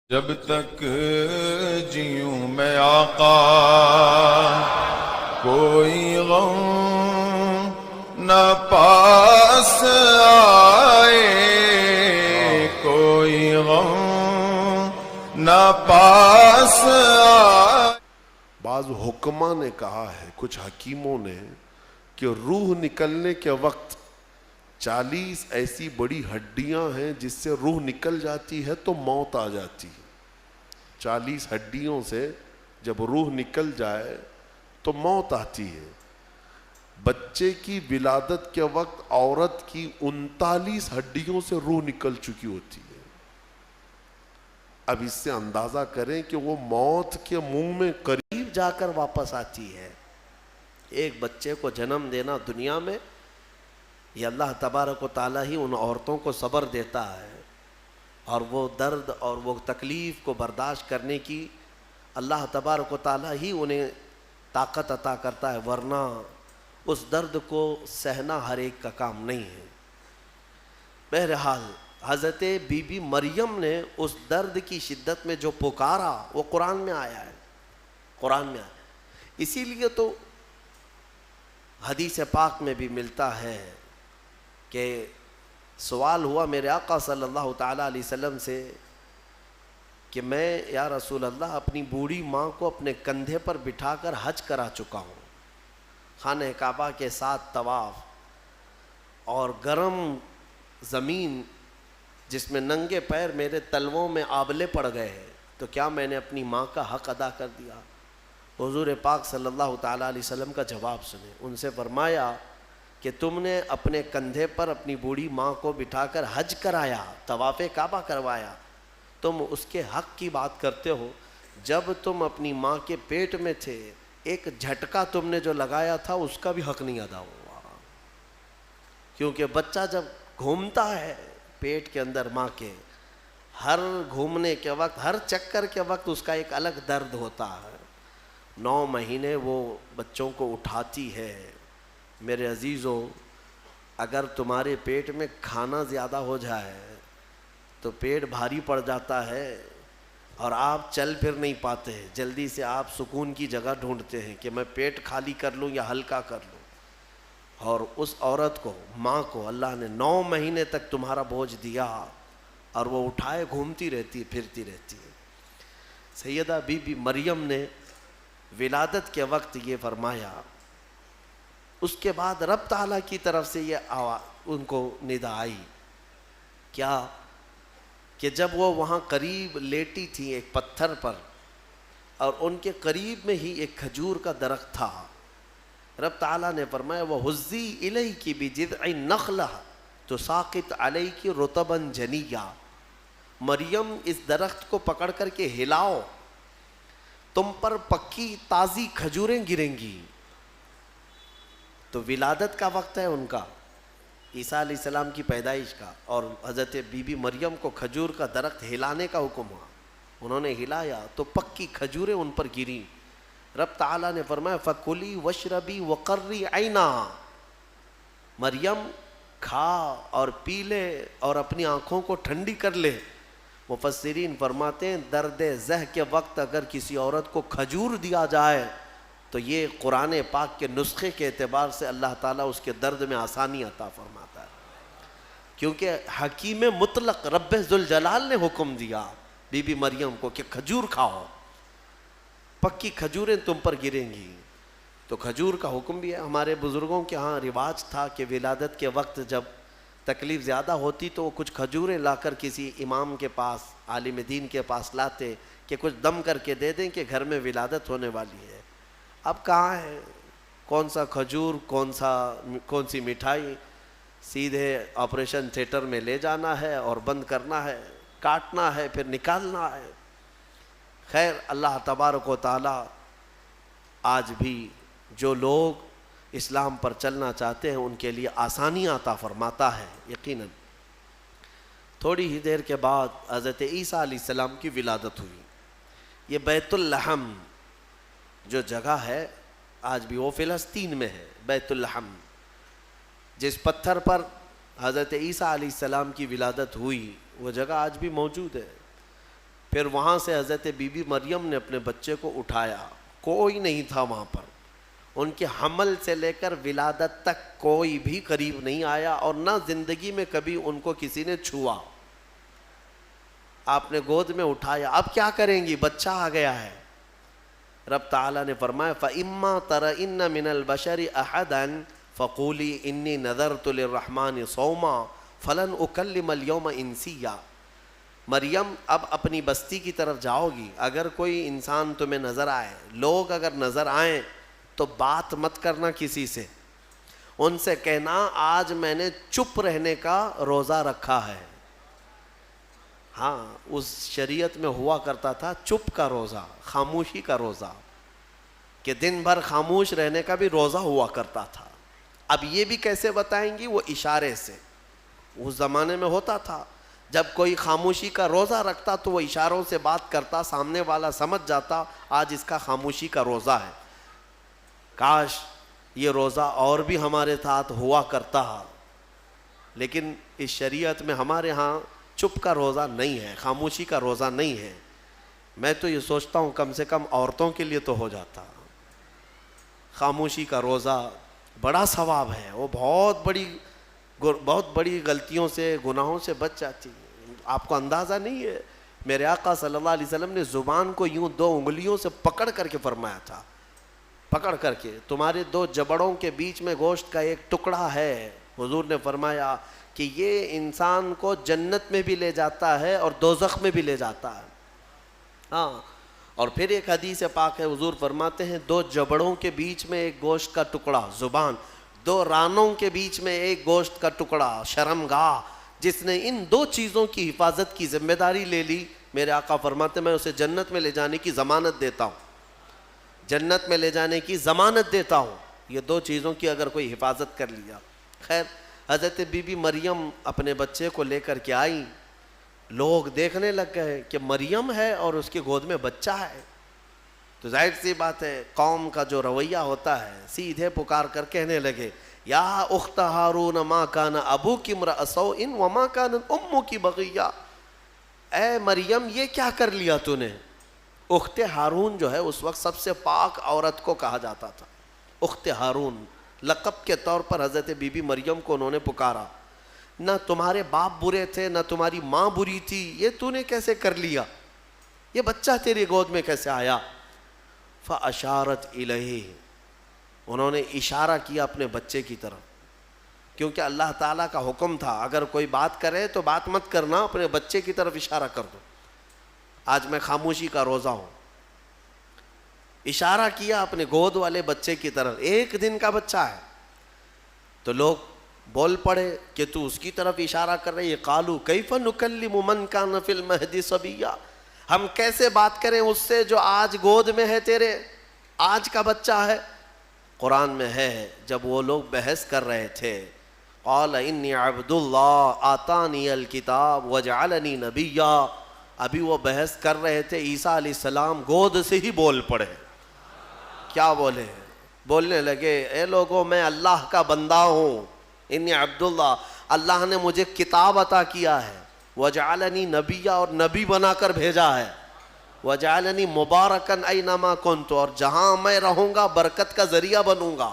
جب تک جیوں میں آقا کوئی غم نہ پاس آئے، کوئی غم نہ پاس آئے۔ بعض حکماں نے کہا ہے، کچھ حکیموں نے، کہ روح نکلنے کے وقت 40 ایسی بڑی ہڈیاں ہیں جس سے روح نکل جاتی ہے تو موت آ جاتی ہے۔ 40 ہڈیوں سے جب روح نکل جائے تو موت آتی ہے۔ بچے کی ولادت کے وقت عورت کی 39 ہڈیوں سے روح نکل چکی ہوتی ہے۔ اب اس سے اندازہ کریں کہ وہ موت کے منہ میں قریب جا کر واپس آتی ہے۔ ایک بچے کو جنم دینا دنیا میں، یہ اللہ تبارک و تعالیٰ ہی ان عورتوں کو صبر دیتا ہے، اور وہ درد اور وہ تکلیف کو برداشت کرنے کی اللہ تبارک و تعالیٰ ہی انہیں طاقت عطا کرتا ہے، ورنہ اس درد کو سہنا ہر ایک کا کام نہیں ہے۔ بہرحال حضرت بی بی مریم نے اس درد کی شدت میں جو پکارا وہ قرآن میں آیا ہے، قرآن میں آیا۔ اسی لیے تو حدیث پاک میں بھی ملتا ہے کہ سوال ہوا میرے آقا صلی اللہ تعالیٰ علیہ وسلم سے کہ میں یا رسول اللہ اپنی بوڑھی ماں کو اپنے کندھے پر بٹھا کر حج کرا چکا ہوں، خانہ کعبہ کے ساتھ طواف، اور گرم زمین جس میں ننگے پیر میرے تلووں میں آبلے پڑ گئے ہیں، تو کیا میں نے اپنی ماں کا حق ادا کر دیا؟ حضور پاک صلی اللہ تعالیٰ علیہ وسلم کا جواب سنیں۔ ان سے فرمایا کہ تم نے اپنے کندھے پر اپنی بوڑھی ماں کو بٹھا کر حج کرایا، طواف کعبہ کروایا، تم اس کے حق کی بات کرتے ہو۔ جب تم اپنی ماں کے پیٹ میں تھے ایک جھٹکا تم نے جو لگایا تھا اس کا بھی حق نہیں ادا ہوا، کیونکہ بچہ جب گھومتا ہے پیٹ کے اندر ماں کے، ہر گھومنے کے وقت، ہر چکر کے وقت اس کا ایک الگ درد ہوتا ہے۔ 9 مہینے وہ بچوں کو اٹھاتی ہے۔ میرے عزیزو، اگر تمہارے پیٹ میں کھانا زیادہ ہو جائے تو پیٹ بھاری پڑ جاتا ہے اور آپ چل پھر نہیں پاتے، جلدی سے آپ سکون کی جگہ ڈھونڈتے ہیں کہ میں پیٹ خالی کر لوں یا ہلکا کر لوں۔ اور اس عورت کو، ماں کو، اللہ نے 9 مہینے تک تمہارا بوجھ دیا اور وہ اٹھائے گھومتی رہتی، پھرتی رہتی ہے۔ سیدہ بی بی مریم نے ولادت کے وقت یہ فرمایا، اس کے بعد رب تعالیٰ کی طرف سے یہ ان کو ندا آئی، کیا کہ جب وہ وہاں قریب لیٹی تھی ایک پتھر پر، اور ان کے قریب میں ہی ایک کھجور کا درخت تھا، رب تعالیٰ نے فرمایا وَهُزِّي إِلَيْكِ بِجِذْعِ النَّخْلَةِ تُسَاقِطْ عَلَيْكِ رُطَبًا جَنِيًّا، مریم اس درخت کو پکڑ کر کے ہلاؤ، تم پر پکی تازی کھجوریں گریں گی۔ تو ولادت کا وقت ہے ان کا، عیسیٰ علیہ السلام کی پیدائش کا، اور حضرت بی بی مریم کو کھجور کا درخت ہلانے کا حکم ہوا، انہوں نے ہلایا تو پکی کھجوریں ان پر گریں۔ رب تعالیٰ نے فرمایا فَكُلِي وَاشْرَبِي وَقَرِّي عَيْنًا، مریم کھا اور پی لے اور اپنی آنکھوں کو ٹھنڈی کر لے۔ مفسرین فرماتے ہیں درد زہ کے وقت اگر کسی عورت کو کھجور دیا جائے تو یہ قرآن پاک کے نسخے کے اعتبار سے اللہ تعالیٰ اس کے درد میں آسانی عطا فرماتا ہے، کیونکہ حکیم مطلق رب ذوالجلال نے حکم دیا بی بی مریم کو کہ کھجور کھاؤ، پکی کھجوریں تم پر گریں گی۔ تو کھجور کا حکم بھی ہے۔ ہمارے بزرگوں کے ہاں رواج تھا کہ ولادت کے وقت جب تکلیف زیادہ ہوتی تو وہ کچھ کھجوریں لا کر کسی امام کے پاس، عالم دین کے پاس لاتے کہ کچھ دم کر کے دے دیں کہ گھر میں ولادت ہونے والی ہے۔ اب کہاں ہے کون سا کھجور، کون سی مٹھائی، سیدھے آپریشن تھیٹر میں لے جانا ہے اور بند کرنا ہے، کاٹنا ہے پھر نکالنا ہے۔ خیر، اللہ تبارک و تعالیٰ آج بھی جو لوگ اسلام پر چلنا چاہتے ہیں ان کے لیے آسانیاں عطا فرماتا ہے یقیناً۔ تھوڑی ہی دیر کے بعد حضرت عیسیٰ علیہ السلام کی ولادت ہوئی۔ یہ بیت اللحم جو جگہ ہے آج بھی وہ فلسطین میں ہے، بیت اللحم، جس پتھر پر حضرت عیسیٰ علیہ السلام کی ولادت ہوئی وہ جگہ آج بھی موجود ہے۔ پھر وہاں سے حضرت بی بی مریم نے اپنے بچے کو اٹھایا، کوئی نہیں تھا وہاں پر، ان کے حمل سے لے کر ولادت تک کوئی بھی قریب نہیں آیا، اور نہ زندگی میں کبھی ان کو کسی نے چھوا۔ آپ نے گود میں اٹھایا، اب کیا کریں گی، بچہ آ گیا ہے۔ رب تعالیٰ نے فرمایا فَإِمَّا تَرَئِنَّ مِنَ الْبَشَرِ أَحَدًا فَقُولِي إِنِّي نَذَرْتُ لِلرَّحْمَنِ صَوْمًا فَلَنْ أُكَلِّمَ الْيَوْمَ إِنسِيًّا۔ مریم اب اپنی بستی کی طرف جاؤ گی، اگر کوئی انسان تمہیں نظر آئے، لوگ اگر نظر آئیں تو بات مت کرنا کسی سے، ان سے کہنا آج میں نے چپ رہنے کا روزہ رکھا ہے۔ ہاں، اس شریعت میں ہوا کرتا تھا چپ کا روزہ، خاموشی کا روزہ، کہ دن بھر خاموش رہنے کا بھی روزہ ہوا کرتا تھا۔ اب یہ بھی کیسے بتائیں گی، وہ اشارے سے۔ اس زمانے میں ہوتا تھا جب کوئی خاموشی کا روزہ رکھتا تو وہ اشاروں سے بات کرتا، سامنے والا سمجھ جاتا آج اس کا خاموشی کا روزہ ہے۔ کاش یہ روزہ اور بھی ہمارے ساتھ ہوا کرتا، لیکن اس شریعت میں ہمارے ہاں چپ کا روزہ نہیں ہے، خاموشی کا روزہ نہیں ہے۔ میں تو یہ سوچتا ہوں کم سے کم عورتوں کے لیے تو ہو جاتا۔ خاموشی کا روزہ بڑا ثواب ہے، وہ بہت بڑی غلطیوں سے، گناہوں سے بچ جاتی ہے۔ آپ کو اندازہ نہیں ہے، میرے آقا صلی اللہ علیہ وسلم نے زبان کو یوں 2 انگلیوں سے پکڑ کر کے فرمایا تھا، پکڑ کر کے، تمہارے 2 جبڑوں کے بیچ میں گوشت کا ایک ٹکڑا ہے، حضور نے فرمایا کہ یہ انسان کو جنت میں بھی لے جاتا ہے اور دوزخ میں بھی لے جاتا ہے۔ ہاں، اور پھر ایک حدیث پاک ہے، حضور فرماتے ہیں 2 جبڑوں کے بیچ میں ایک گوشت کا ٹکڑا زبان، 2 رانوں کے بیچ میں ایک گوشت کا ٹکڑا شرمگاہ، جس نے ان 2 چیزوں کی حفاظت کی ذمہ داری لے لی، میرے آقا فرماتے میں اسے جنت میں لے جانے کی ضمانت دیتا ہوں، جنت میں لے جانے کی ضمانت دیتا ہوں، یہ 2 چیزوں کی اگر کوئی حفاظت کر لیا۔ خیر، حضرت بی بی مریم اپنے بچے کو لے کر کے آئیں، لوگ دیکھنے لگ گئے کہ مریم ہے اور اس کی گود میں بچہ ہے، تو ظاہر سی بات ہے قوم کا جو رویہ ہوتا ہے، سیدھے پکار کر کہنے لگے یا اخت ہارون ما کان ابوک امرأ سوء وما کانت امک بغیہ، اے مریم یہ کیا کر لیا تو نے۔ اخت ہارون جو ہے اس وقت سب سے پاک عورت کو کہا جاتا تھا، اخت ہارون لقب کے طور پر حضرت بی بی مریم کو انہوں نے پکارا، نہ تمہارے باپ برے تھے نہ تمہاری ماں بری تھی، یہ تو نے کیسے کر لیا، یہ بچہ تیری گود میں کیسے آیا۔ فاشارت الیہ، انہوں نے اشارہ کیا اپنے بچے کی طرف، کیونکہ اللہ تعالیٰ کا حکم تھا اگر کوئی بات کرے تو بات مت کرنا، اپنے بچے کی طرف اشارہ کر دو، آج میں خاموشی کا روزہ ہوں۔ اشارہ کیا اپنے گود والے بچے کی طرف، 1 دن کا بچہ ہے، تو لوگ بول پڑے کہ تو اس کی طرف اشارہ کر رہے، قالوا کیف نکلم من کان فی المہد صبیا، ہم کیسے بات کریں اس سے جو آج گود میں ہے تیرے، آج کا بچہ ہے۔ قرآن میں ہے جب وہ لوگ بحث کر رہے تھے، قال انی عبد اللہ آتانی الکتاب وجعلنی نبیا، ابھی وہ بحث کر رہے تھے، عیسیٰ علیہ السلام گود سے ہی بول پڑے۔ کیا بولے؟ بولنے لگے اے لوگوں میں اللہ کا بندہ ہوں، انی عبداللہ، اللہ نے مجھے کتاب عطا کیا ہے، وجعلنی نبیہ، اور نبی بنا کر بھیجا ہے، وجعلنی مبارکن اینما کنت، اور جہاں میں رہوں گا برکت کا ذریعہ بنوں گا،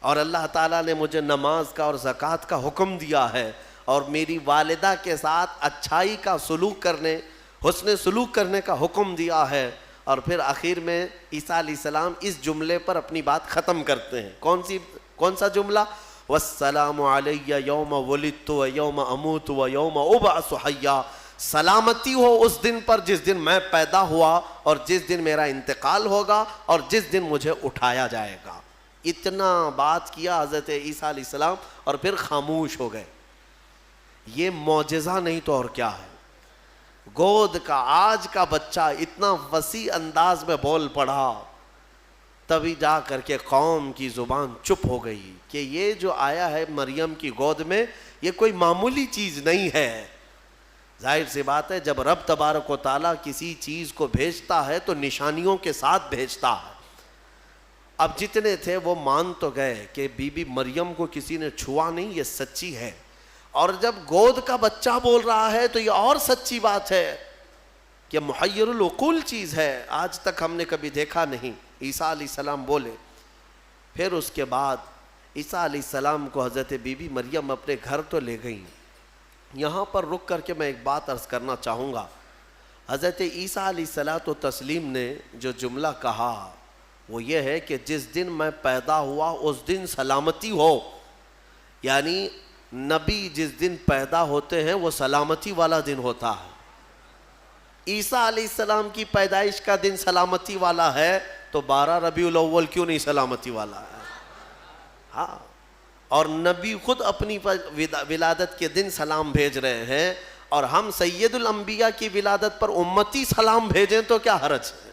اور اللہ تعالیٰ نے مجھے نماز کا اور زکوٰۃ کا حکم دیا ہے، اور میری والدہ کے ساتھ اچھائی کا سلوک کرنے، حسن سلوک کرنے کا حکم دیا ہے۔ اور پھر آخر میں عیسیٰ علیہ السلام اس جملے پر اپنی بات ختم کرتے ہیں، کون سا جملہ؟ والسلام علی یوم ولدت و یوم اموت و یوم ابعث حیا، سلامتی ہو اس دن پر جس دن میں پیدا ہوا اور جس دن میرا انتقال ہوگا اور جس دن مجھے اٹھایا جائے گا۔ اتنا بات کیا حضرت عیسیٰ علیہ السلام اور پھر خاموش ہو گئے۔ یہ معجزہ نہیں تو اور کیا ہے، گود کا آج کا بچہ اتنا وسیع انداز میں بول پڑا، تبھی جا کر کے قوم کی زبان چپ ہو گئی کہ یہ جو آیا ہے مریم کی گود میں یہ کوئی معمولی چیز نہیں ہے۔ ظاہر سی بات ہے جب رب تبارک و تعالیٰ کسی چیز کو بھیجتا ہے تو نشانیوں کے ساتھ بھیجتا ہے۔ اب جتنے تھے وہ مان تو گئے کہ بی بی مریم کو کسی نے چھوا نہیں، یہ سچی ہے، اور جب گود کا بچہ بول رہا ہے تو یہ اور سچی بات ہے۔ کہ محیر العقول چیز ہے، آج تک ہم نے کبھی دیکھا نہیں۔ عیسیٰ علیہ السلام بولے۔ پھر اس کے بعد عیسیٰ علیہ السلام کو حضرت بی بی مریم اپنے گھر تو لے گئیں۔ یہاں پر رک کر کے میں ایک بات عرض کرنا چاہوں گا۔ حضرت عیسیٰ علیہ الصلوۃ والتسلیم نے جو جملہ کہا وہ یہ ہے کہ جس دن میں پیدا ہوا اس دن سلامتی ہو، یعنی نبی جس دن پیدا ہوتے ہیں وہ سلامتی والا دن ہوتا ہے۔ عیسیٰ علیہ السلام کی پیدائش کا دن سلامتی والا ہے تو 12 ربیع الاول کیوں نہیں سلامتی والا ہے؟ ہاں، اور نبی خود اپنی ولادت کے دن سلام بھیج رہے ہیں، اور ہم سید الانبیاء کی ولادت پر امتی سلام بھیجیں تو کیا حرج ہے؟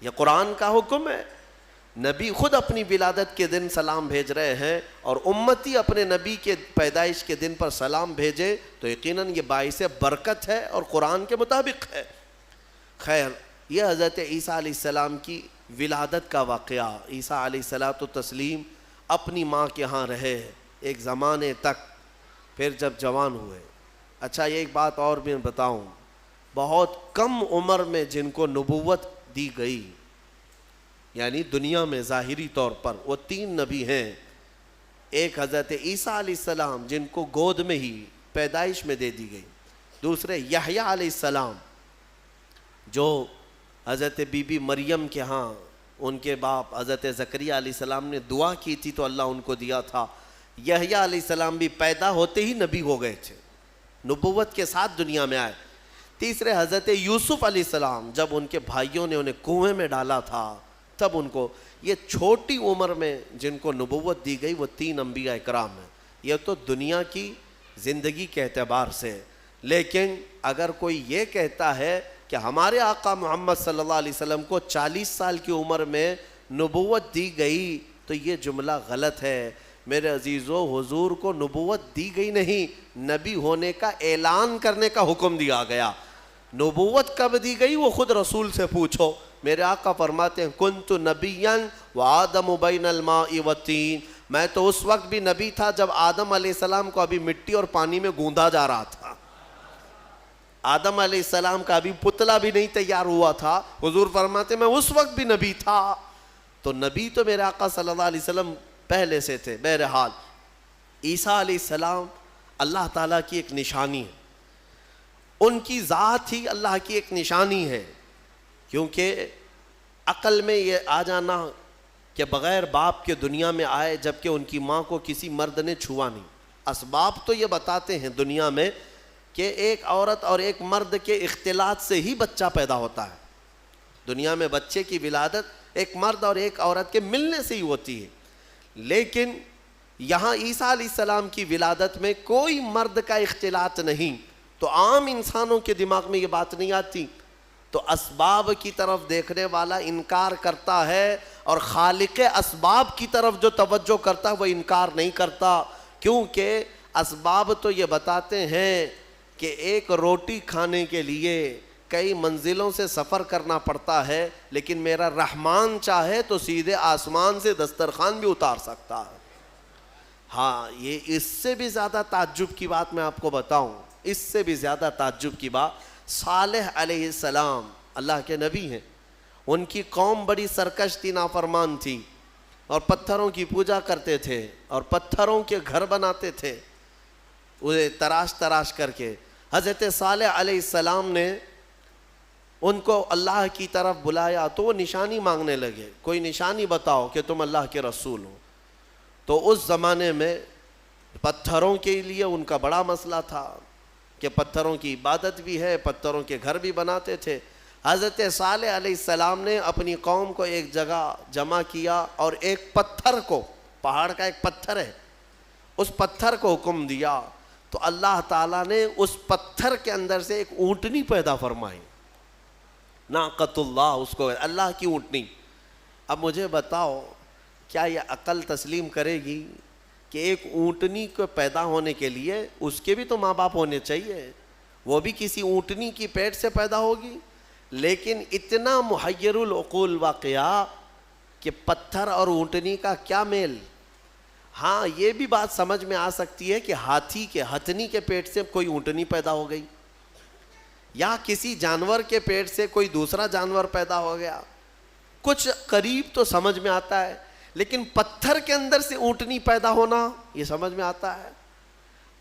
یہ قرآن کا حکم ہے۔ نبی خود اپنی ولادت کے دن سلام بھیج رہے ہیں اور امتی اپنے نبی کے پیدائش کے دن پر سلام بھیجے تو یقیناً یہ باعث برکت ہے اور قرآن کے مطابق ہے۔ خیر، یہ حضرت عیسیٰ علیہ السلام کی ولادت کا واقعہ۔ عیسیٰ علیہ الصلوۃ والتسلیم اپنی ماں کے ہاں رہے ایک زمانے تک، پھر جب جوان ہوئے۔ اچھا، یہ ایک بات اور بھی بتاؤں، بہت کم عمر میں جن کو نبوت دی گئی، یعنی دنیا میں ظاہری طور پر، وہ 3 نبی ہیں۔ ایک حضرت عیسیٰ علیہ السلام جن کو گود میں ہی پیدائش میں دے دی گئی، دوسرے یحییٰ علیہ السلام جو حضرت بی بی مریم کے ہاں ان کے باپ حضرت زکریا علیہ السلام نے دعا کی تھی تو اللہ ان کو دیا تھا۔ یحییٰ علیہ السلام بھی پیدا ہوتے ہی نبی ہو گئے تھے، نبوت کے ساتھ دنیا میں آئے۔ تیسرے حضرت یوسف علیہ السلام، جب ان کے بھائیوں نے انہیں کنویں میں ڈالا تھا تب ان کو، یہ چھوٹی عمر میں جن کو نبوت دی گئی وہ 3 انبیاء اکرام ہیں۔ یہ تو دنیا کی زندگی کے اعتبار سے، لیکن اگر کوئی یہ کہتا ہے کہ ہمارے آقا محمد صلی اللہ علیہ وسلم کو 40 سال کی عمر میں نبوت دی گئی تو یہ جملہ غلط ہے۔ میرے عزیزو، حضور کو نبوت دی گئی نہیں، نبی ہونے کا اعلان کرنے کا حکم دیا گیا۔ نبوت کب دی گئی وہ خود رسول سے پوچھو۔ میرے آقا فرماتے ہیں کنت نبیا وآدم بین الماء والطین، میں تو اس وقت بھی نبی تھا جب آدم علیہ السلام کو ابھی مٹی اور پانی میں گوندا جا رہا تھا۔ آدم علیہ السلام کا ابھی پتلا بھی نہیں تیار ہوا تھا، حضور فرماتے میں اس وقت بھی نبی تھا۔ تو نبی تو میرے آقا صلی اللہ علیہ وسلم پہلے سے تھے۔ بہرحال عیسیٰ علیہ السلام اللہ تعالیٰ کی ایک نشانی ہے، ان کی ذات ہی اللہ کی ایک نشانی ہے، کیونکہ عقل میں یہ آ جانا کہ بغیر باپ کے دنیا میں آئے جبکہ ان کی ماں کو کسی مرد نے چھوا نہیں۔ اسباب تو یہ بتاتے ہیں دنیا میں کہ ایک عورت اور ایک مرد کے اختلاط سے ہی بچہ پیدا ہوتا ہے۔ دنیا میں بچے کی ولادت ایک مرد اور ایک عورت کے ملنے سے ہی ہوتی ہے، لیکن یہاں عیسیٰ علیہ السلام کی ولادت میں کوئی مرد کا اختلاط نہیں، تو عام انسانوں کے دماغ میں یہ بات نہیں آتی۔ تو اسباب کی طرف دیکھنے والا انکار کرتا ہے اور خالق اسباب کی طرف جو توجہ کرتا ہے وہ انکار نہیں کرتا، کیونکہ اسباب تو یہ بتاتے ہیں کہ ایک روٹی کھانے کے لیے کئی منزلوں سے سفر کرنا پڑتا ہے، لیکن میرا رحمان چاہے تو سیدھے آسمان سے دسترخوان بھی اتار سکتا ہے۔ ہاں، یہ اس سے بھی زیادہ تعجب کی بات میں آپ کو بتاؤں، اس سے بھی زیادہ تعجب کی بات، صالح علیہ السلام اللہ کے نبی ہیں، ان کی قوم بڑی سرکش تھی، نافرمان تھی، اور پتھروں کی پوجا کرتے تھے اور پتھروں کے گھر بناتے تھے انہیں تراش تراش کر کے۔ حضرت صالح علیہ السلام نے ان کو اللہ کی طرف بلایا تو وہ نشانی مانگنے لگے، کوئی نشانی بتاؤ کہ تم اللہ کے رسول ہو۔ تو اس زمانے میں پتھروں کے لیے ان کا بڑا مسئلہ تھا کہ پتھروں کی عبادت بھی ہے، پتھروں کے گھر بھی بناتے تھے۔ حضرت صالح علیہ السلام نے اپنی قوم کو ایک جگہ جمع کیا اور ایک پتھر کو، پہاڑ کا ایک پتھر ہے، اس پتھر کو حکم دیا تو اللہ تعالیٰ نے اس پتھر کے اندر سے ایک اونٹنی پیدا فرمائی، ناقۃ اللہ، اس کو اللہ کی اونٹنی۔ اب مجھے بتاؤ کیا یہ عقل تسلیم کرے گی کہ ایک اونٹنی کو پیدا ہونے کے لیے اس کے بھی تو ماں باپ ہونے چاہیے، وہ بھی کسی اونٹنی کی پیٹ سے پیدا ہوگی؟ لیکن اتنا محیر العقول واقعہ کہ پتھر اور اونٹنی کا کیا میل۔ ہاں، یہ بھی بات سمجھ میں آ سکتی ہے کہ ہاتھی کے ہتھنی کے پیٹ سے کوئی اونٹنی پیدا ہو گئی، یا کسی جانور کے پیٹ سے کوئی دوسرا جانور پیدا ہو گیا، کچھ قریب تو سمجھ میں آتا ہے، لیکن پتھر کے اندر سے اونٹنی پیدا ہونا یہ سمجھ میں آتا ہے؟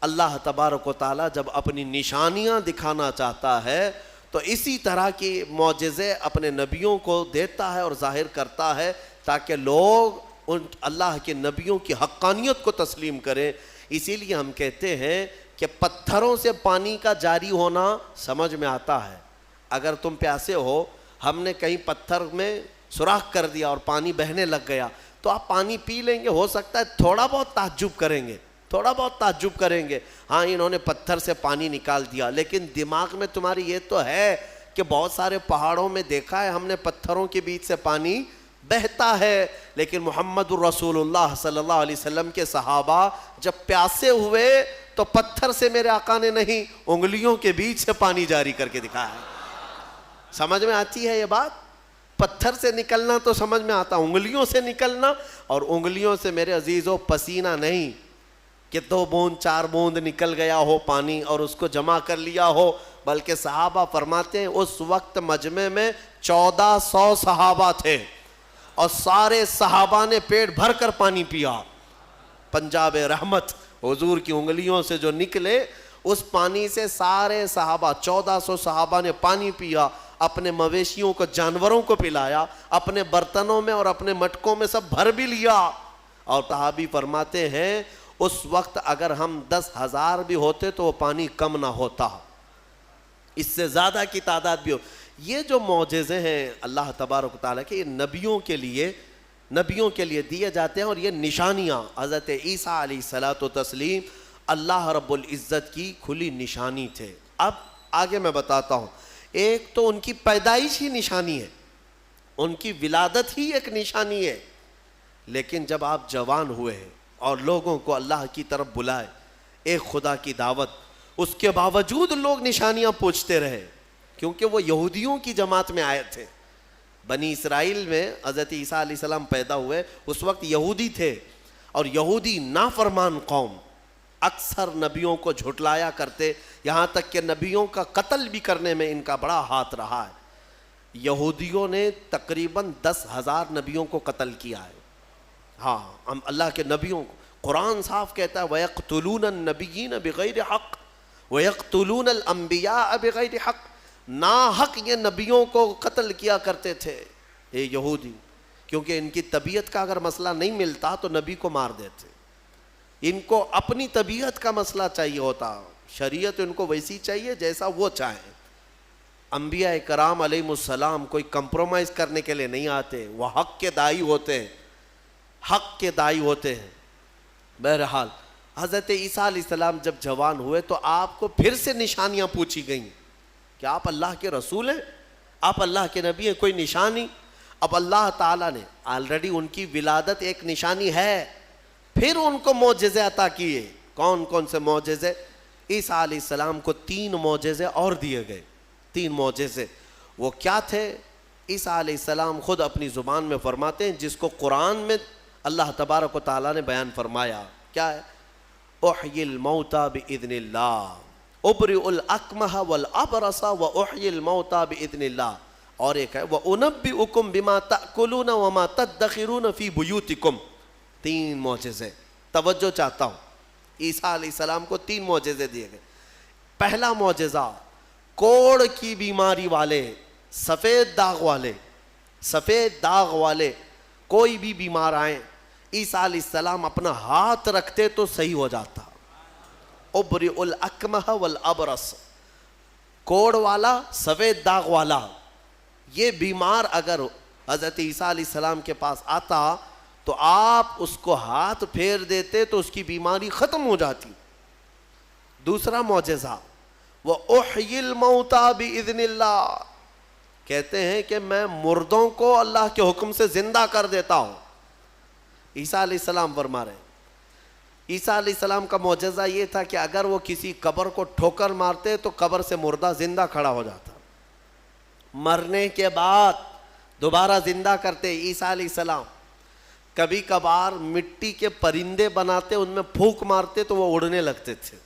اللہ تبارک و تعالیٰ جب اپنی نشانیاں دکھانا چاہتا ہے تو اسی طرح کی معجزے اپنے نبیوں کو دیتا ہے اور ظاہر کرتا ہے تاکہ لوگ ان اللہ کے نبیوں کی حقانیت کو تسلیم کریں۔ اسی لیے ہم کہتے ہیں کہ پتھروں سے پانی کا جاری ہونا سمجھ میں آتا ہے۔ اگر تم پیاسے ہو، ہم نے کہیں پتھر میں سوراخ کر دیا اور پانی بہنے لگ گیا تو آپ پانی پی لیں گے، ہو سکتا ہے تھوڑا بہت تعجب کریں گے، تھوڑا بہت تعجب کریں گے، ہاں انہوں نے پتھر سے پانی نکال دیا، لیکن دماغ میں تمہاری یہ تو ہے کہ بہت سارے پہاڑوں میں دیکھا ہے ہم نے پتھروں کے بیچ سے پانی بہتا ہے۔ لیکن محمد الرسول اللہ صلی اللہ علیہ وسلم کے صحابہ جب پیاسے ہوئے تو پتھر سے میرے آقا نے نہیں، انگلیوں کے بیچ سے پانی جاری کر کے دکھایا ہے۔ سمجھ میں آتی ہے یہ بات؟ پتھر سے نکلنا تو سمجھ میں آتا، انگلیوں سے نکلنا، اور انگلیوں سے میرے عزیزو پسینہ نہیں کہ 2 بوند 4 بوند نکل گیا ہو پانی اور اس کو جمع کر لیا ہو، بلکہ صحابہ فرماتے ہیں اس وقت مجمع میں 1400 صحابہ تھے اور سارے صحابہ نے پیٹ بھر کر پانی پیا۔ پنجاب رحمت حضور کی انگلیوں سے جو نکلے اس پانی سے سارے صحابہ 1400 صحابہ نے پانی پیا، اپنے مویشیوں کو جانوروں کو پلایا، اپنے برتنوں میں اور اپنے مٹکوں میں سب بھر بھی لیا۔ اور صحابی فرماتے ہیں اس وقت اگر ہم 10,000 بھی ہوتے تو وہ پانی کم نہ ہوتا، اس سے زیادہ کی تعداد بھی ہو۔ یہ جو معجزے ہیں اللہ تبارک و تعالیٰ کے، یہ نبیوں کے لیے دیے جاتے ہیں، اور یہ نشانیاں حضرت عیسیٰ علیہ الصلوۃ والتسلیم اللہ رب العزت کی کھلی نشانی تھے۔ اب آگے میں بتاتا ہوں، ایک تو ان کی پیدائش ہی نشانی ہے، ان کی ولادت ہی ایک نشانی ہے، لیکن جب آپ جوان ہوئے ہیں اور لوگوں کو اللہ کی طرف بلائے، ایک خدا کی دعوت، اس کے باوجود لوگ نشانیاں پوچھتے رہے، کیونکہ وہ یہودیوں کی جماعت میں آئے تھے۔ بنی اسرائیل میں حضرت عیسیٰ علیہ السلام پیدا ہوئے، اس وقت یہودی تھے، اور یہودی نافرمان قوم اکثر نبیوں کو جھٹلایا کرتے، یہاں تک کہ نبیوں کا قتل بھی کرنے میں ان کا بڑا ہاتھ رہا ہے۔ یہودیوں نے تقریباً 10,000 نبیوں کو قتل کیا ہے۔ ہاں، ہم اللہ کے نبیوں کو، قرآن صاف کہتا ہے وَيَقْتُلُونَ النَّبِيِّينَ بِغَيْرِ حَقٍّ وَيَقْتُلُونَ الْأَنْبِيَاءَ بِغَيْرِ حَقٍّ، ناحق یہ نبیوں کو قتل کیا کرتے تھے یہ یہودی، کیونکہ ان کی طبیعت کا اگر مسئلہ نہیں ملتا تو نبی کو مار دیتے۔ ان کو اپنی طبیعت کا مسئلہ چاہیے ہوتا، شریعت ان کو ویسی چاہیے جیسا وہ چاہیں۔ انبیاء کرام علیہ السلام کوئی کمپرومائز کرنے کے لیے نہیں آتے، وہ حق کے داعی ہوتے ہیں، حق کے داعی ہوتے ہیں۔ بہرحال حضرت عیسیٰ علیہ السلام جب جوان ہوئے تو آپ کو پھر سے نشانیاں پوچھی گئیں کہ آپ اللہ کے رسول ہیں، آپ اللہ کے نبی ہیں، کوئی نشانی؟ اب اللہ تعالیٰ نے آلریڈی ان کی ولادت ایک نشانی ہے، پھر ان کو معجزے عطا کیے۔ کون کون سے معجزے؟ عیسیٰ علیہ السلام کو 3 معجزے اور دیے گئے، 3 معجزے۔ وہ کیا تھے؟ عیسیٰ علیہ السلام خود اپنی زبان میں فرماتے ہیں، جس کو قرآن میں اللہ تبارک و تعالیٰ نے بیان فرمایا، کیا ہے؟ احیی الموتى باذن اللہ، ابرئ الاکمہ والابرص واحیی الموتى باذن اللہ، اور ایک ہے وانبئکم بما تاکلون وما تدخرون فی بیوتکم۔ 3 معجزے، توجہ چاہتا ہوں، عیسیٰ علیہ السلام کو 3 معجزے دیے گئے۔ پہلا معجزہ، کوڑ کی بیماری والے، سفید داغ والے کوئی بھی بیمار آئیں، عیسیٰ علیہ السلام اپنا ہاتھ رکھتے تو صحیح ہو جاتا۔ ابرئ الاکمہ والابرص، کوڑ والا، سفید داغ والا، یہ بیمار اگر حضرت عیسیٰ علیہ السلام کے پاس آتا تو آپ اس کو ہاتھ پھیر دیتے تو اس کی بیماری ختم ہو جاتی۔ دوسرا معجزہ، وَأُحْيِي الْمَوْتَى بِإِذْنِ اللَّهِ، کہتے ہیں کہ میں مردوں کو اللہ کے حکم سے زندہ کر دیتا ہوں۔ عیسیٰ علیہ السلام فرما رہے ہیں۔ عیسیٰ علیہ السلام کا معجزہ یہ تھا کہ اگر وہ کسی قبر کو ٹھوکر مارتے تو قبر سے مردہ زندہ کھڑا ہو جاتا، مرنے کے بعد دوبارہ زندہ کرتے عیسیٰ علیہ السلام۔ کبھی کبھار مٹی کے پرندے بناتے، ان میں پھونک مارتے تو وہ اڑنے لگتے تھے۔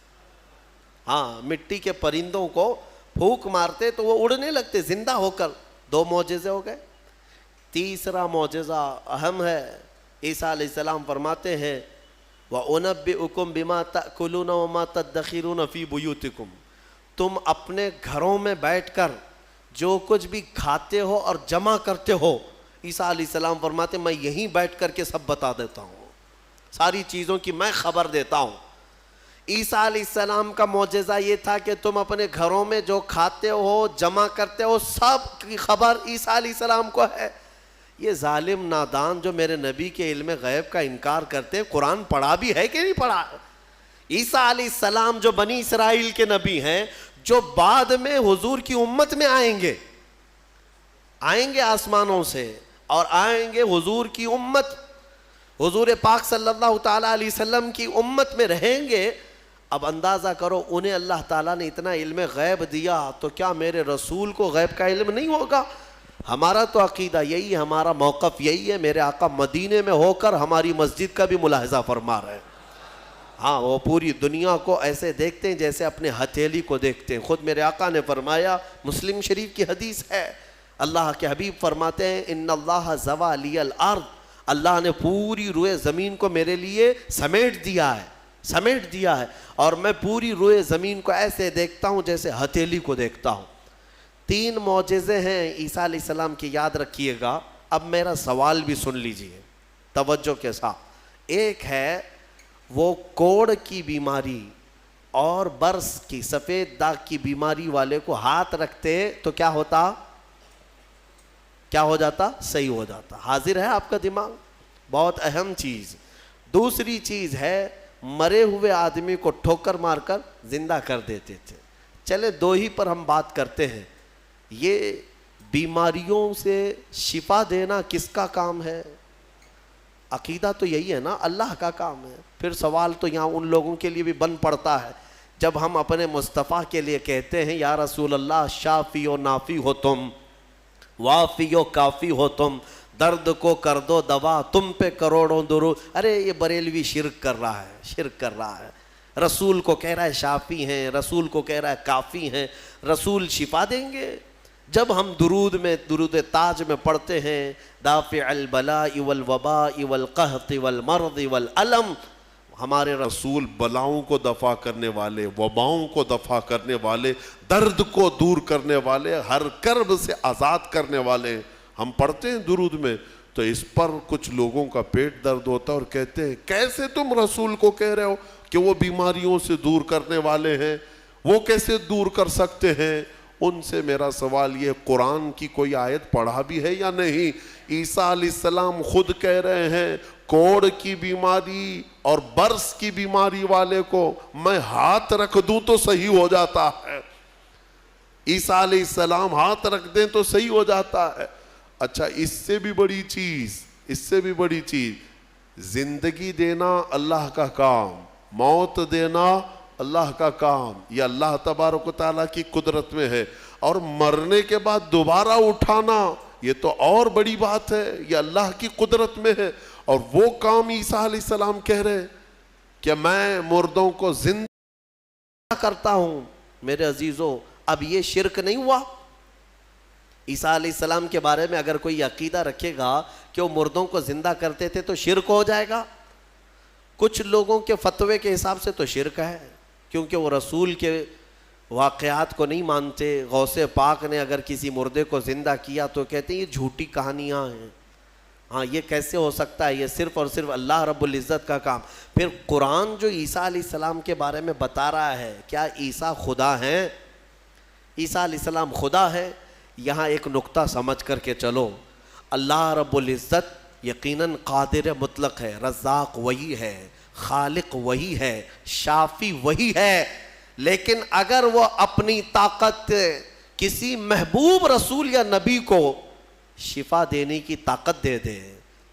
ہاں، مٹی کے پرندوں کو پھونک مارتے تو وہ اڑنے لگتے زندہ ہو کر. 2 معجزے ہو گئے. تیسرا معجزہ اہم ہے. عیسیٰ علیہ السلام فرماتے ہیں وَأُنَبِّئُكُمْ بِمَا تَأْكُلُونَ وَمَا تَدَّخِرُونَ فِي بُيُوتِكُمْ. تم اپنے گھروں میں بیٹھ کر جو کچھ بھی کھاتے ہو اور جمع کرتے ہو, عیسیٰ علیہ السلام فرماتے ہیں میں یہیں بیٹھ کر کے سب بتا دیتا ہوں, ساری چیزوں کی میں خبر دیتا ہوں. عیسیٰ علیہ السلام کا معجزہ یہ تھا کہ تم اپنے گھروں میں جو کھاتے ہو جمع کرتے ہو سب کی خبر عیسیٰ علیہ السلام کو ہے. یہ ظالم نادان جو میرے نبی کے علم غیب کا انکار کرتے ہیں, قرآن پڑھا بھی ہے کہ نہیں پڑھا؟ عیسیٰ علیہ السلام جو بنی اسرائیل کے نبی ہیں, جو بعد میں حضور کی امت میں آئیں گے آسمانوں سے, اور آئیں گے حضور کی امت, حضور پاک صلی اللہ تعالیٰ علیہ وسلم کی امت میں رہیں گے. اب اندازہ کرو انہیں اللہ تعالیٰ نے اتنا علم غیب دیا, تو کیا میرے رسول کو غیب کا علم نہیں ہوگا؟ ہمارا تو عقیدہ یہی ہے, ہمارا موقف یہی ہے. میرے آقا مدینے میں ہو کر ہماری مسجد کا بھی ملاحظہ فرما رہے ہیں. ہاں, وہ پوری دنیا کو ایسے دیکھتے ہیں جیسے اپنے ہتھیلی کو دیکھتے ہیں. خود میرے آقا نے فرمایا, مسلم شریف کی حدیث ہے, اللہ کے حبیب فرماتے ہیں ان اللہ زوى لی الارض, اللہ نے پوری روئے زمین کو میرے لیے سمیٹ دیا ہے, اور میں پوری روئے زمین کو ایسے دیکھتا ہوں جیسے ہتھیلی کو دیکھتا ہوں. 3 معجزے ہیں عیسیٰ علیہ السلام کی, یاد رکھیے گا. اب میرا سوال بھی سن لیجئے توجہ کے ساتھ. ایک ہے وہ کوڑ کی بیماری اور برس کی سفید داغ کی بیماری والے کو ہاتھ رکھتے تو کیا ہوتا؟ کیا ہو جاتا؟ صحیح ہو جاتا. حاضر ہے آپ کا دماغ؟ بہت اہم چیز. دوسری چیز ہے مرے ہوئے آدمی کو ٹھوکر مار کر زندہ کر دیتے تھے. چلے 2 ہی پر ہم بات کرتے ہیں. یہ بیماریوں سے شفا دینا کس کا کام ہے؟ عقیدہ تو یہی ہے نا, اللہ کا کام ہے. پھر سوال تو یہاں ان لوگوں کے لیے بھی بن پڑتا ہے جب ہم اپنے مصطفیٰ کے لیے کہتے ہیں یا رسول اللہ شافی و نافی ہو تم, وافی و کافی ہو تم, درد کو کر دو دوا, تم پہ کروڑوں درود. ارے یہ بریلوی شرک کر رہا ہے. رسول کو کہہ رہا ہے شافی ہیں, رسول کو کہہ رہا ہے کافی ہیں. رسول شفا دیں گے؟ جب ہم درود تاج میں پڑھتے ہیں دافع البلاء والوباء والقحط والمرض والالم, ہمارے رسول بلاؤں کو دفع کرنے والے, وباؤں کو دفع کرنے والے, درد کو دور کرنے والے, ہر کرب سے آزاد کرنے والے. ہم پڑھتے ہیں درود میں تو اس پر کچھ لوگوں کا پیٹ درد ہوتا ہے اور کہتے ہیں کیسے تم رسول کو کہہ رہے ہو کہ وہ بیماریوں سے دور کرنے والے ہیں, وہ کیسے دور کر سکتے ہیں؟ ان سے میرا سوال یہ, قرآن کی کوئی آیت پڑھا بھی ہے یا نہیں؟ عیسیٰ علیہ السلام خود کہہ رہے ہیں کوڑ کی بیماری اور برس کی بیماری والے کو میں ہاتھ رکھ دوں تو صحیح ہو جاتا ہے. عیسیٰ علیہ السلام ہاتھ رکھ دیں تو صحیح ہو جاتا ہے. اچھا, اس سے بھی بڑی چیز, زندگی دینا اللہ کا کام, موت دینا اللہ کا کام, یہ اللہ تبارک و تعالیٰ کی قدرت میں ہے. اور مرنے کے بعد دوبارہ اٹھانا یہ تو اور بڑی بات ہے, یہ اللہ کی قدرت میں ہے. اور وہ کام عیسیٰ علیہ السلام کہہ رہے کہ میں مردوں کو زندہ کرتا ہوں. میرے عزیزو, اب یہ شرک نہیں ہوا؟ عیسیٰ علیہ السلام کے بارے میں اگر کوئی عقیدہ رکھے گا کہ وہ مردوں کو زندہ کرتے تھے تو شرک ہو جائے گا. کچھ لوگوں کے فتوے کے حساب سے تو شرک ہے, کیونکہ وہ رسول کے واقعات کو نہیں مانتے. غوث پاک نے اگر کسی مردے کو زندہ کیا تو کہتے ہیں یہ جھوٹی کہانیاں ہیں. ہاں, یہ کیسے ہو سکتا ہے؟ یہ صرف اور صرف اللہ رب العزت کا کام. پھر قرآن جو عیسیٰ علیہ السلام کے بارے میں بتا رہا ہے, کیا عیسیٰ خدا ہیں؟ عیسیٰ علیہ السلام خدا ہے؟ یہاں ایک نقطہ سمجھ کر کے چلو. اللہ رب العزت یقیناً قادر مطلق ہے, رزاق وہی ہے, خالق وہی ہے, شافی وہی ہے. لیکن اگر وہ اپنی طاقت کسی محبوب رسول یا نبی کو شفا دینے کی طاقت دے دے,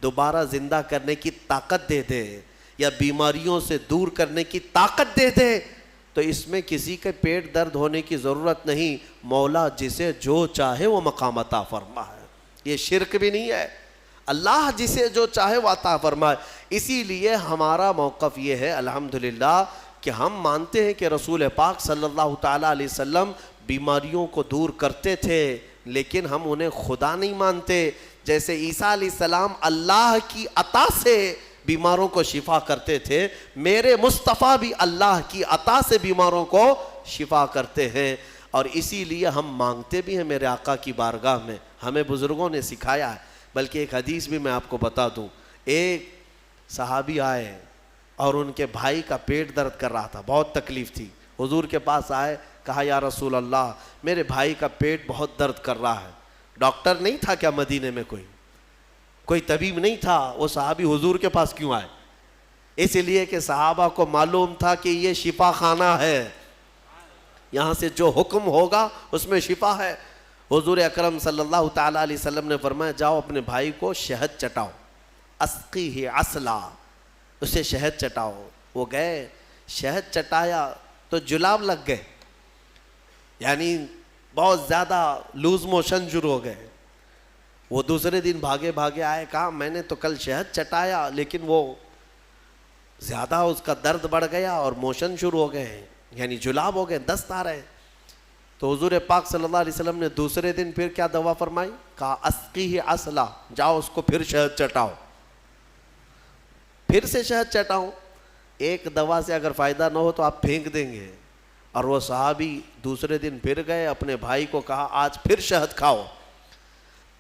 دوبارہ زندہ کرنے کی طاقت دے دے, یا بیماریوں سے دور کرنے کی طاقت دے دے, تو اس میں کسی کے پیٹ درد ہونے کی ضرورت نہیں. مولا جسے جو چاہے وہ مقام عطا فرما ہے. یہ شرک بھی نہیں ہے. اللہ جسے جو چاہے وہ عطا فرمائے. اسی لیے ہمارا موقف یہ ہے الحمدللہ کہ ہم مانتے ہیں کہ رسول پاک صلی اللہ تعالیٰ علیہ وسلم بیماریوں کو دور کرتے تھے، لیکن ہم انہیں خدا نہیں مانتے. جیسے عیسیٰ علیہ السلام اللہ کی عطا سے بیماروں کو شفا کرتے تھے، میرے مصطفیٰ بھی اللہ کی عطا سے بیماروں کو شفا کرتے ہیں. اور اسی لیے ہم مانگتے بھی ہیں میرے آقا کی بارگاہ میں، ہمیں بزرگوں نے سکھایا ہے. بلکہ ایک حدیث بھی میں آپ کو بتا دوں. ایک صحابی آئے اور ان کے بھائی کا پیٹ درد کر رہا تھا، بہت تکلیف تھی. حضور کے پاس آئے، کہا یا رسول اللہ میرے بھائی کا پیٹ بہت درد کر رہا ہے. ڈاکٹر نہیں تھا کیا مدینے میں؟ کوئی طبیب نہیں تھا. وہ صحابی حضور کے پاس کیوں آئے؟ اس لیے کہ صحابہ کو معلوم تھا کہ یہ شفا خانہ ہے، یہاں سے جو حکم ہوگا اس میں شفا ہے. حضور اکرم صلی اللہ تعالیٰ علیہ وسلم نے فرمایا جاؤ اپنے بھائی کو شہد چٹاؤ، اسقیہ عسلا، اسے شہد چٹاؤ. وہ گئے، شہد چٹایا تو جلاب لگ گئے، یعنی بہت زیادہ لوز موشن شروع ہو گئے. وہ دوسرے دن بھاگے بھاگے آئے، کہا میں نے تو کل شہد چٹایا لیکن وہ زیادہ اس کا درد بڑھ گیا اور موشن شروع ہو گئے، یعنی جلاب ہو گئے، دست آ رہے. تو حضور پاک صلی اللہ علیہ وسلم نے دوسرے دن پھر کیا دوا فرمائی؟ کہا اسقیہ عسلا، جاؤ اس کو پھر شہد چٹاؤ. پھر سے شہد چٹاؤ. ایک دوا سے اگر فائدہ نہ ہو تو آپ پھینک دیں گے. اور وہ صحابی دوسرے دن پھر گئے، اپنے بھائی کو کہا آج پھر شہد کھاؤ.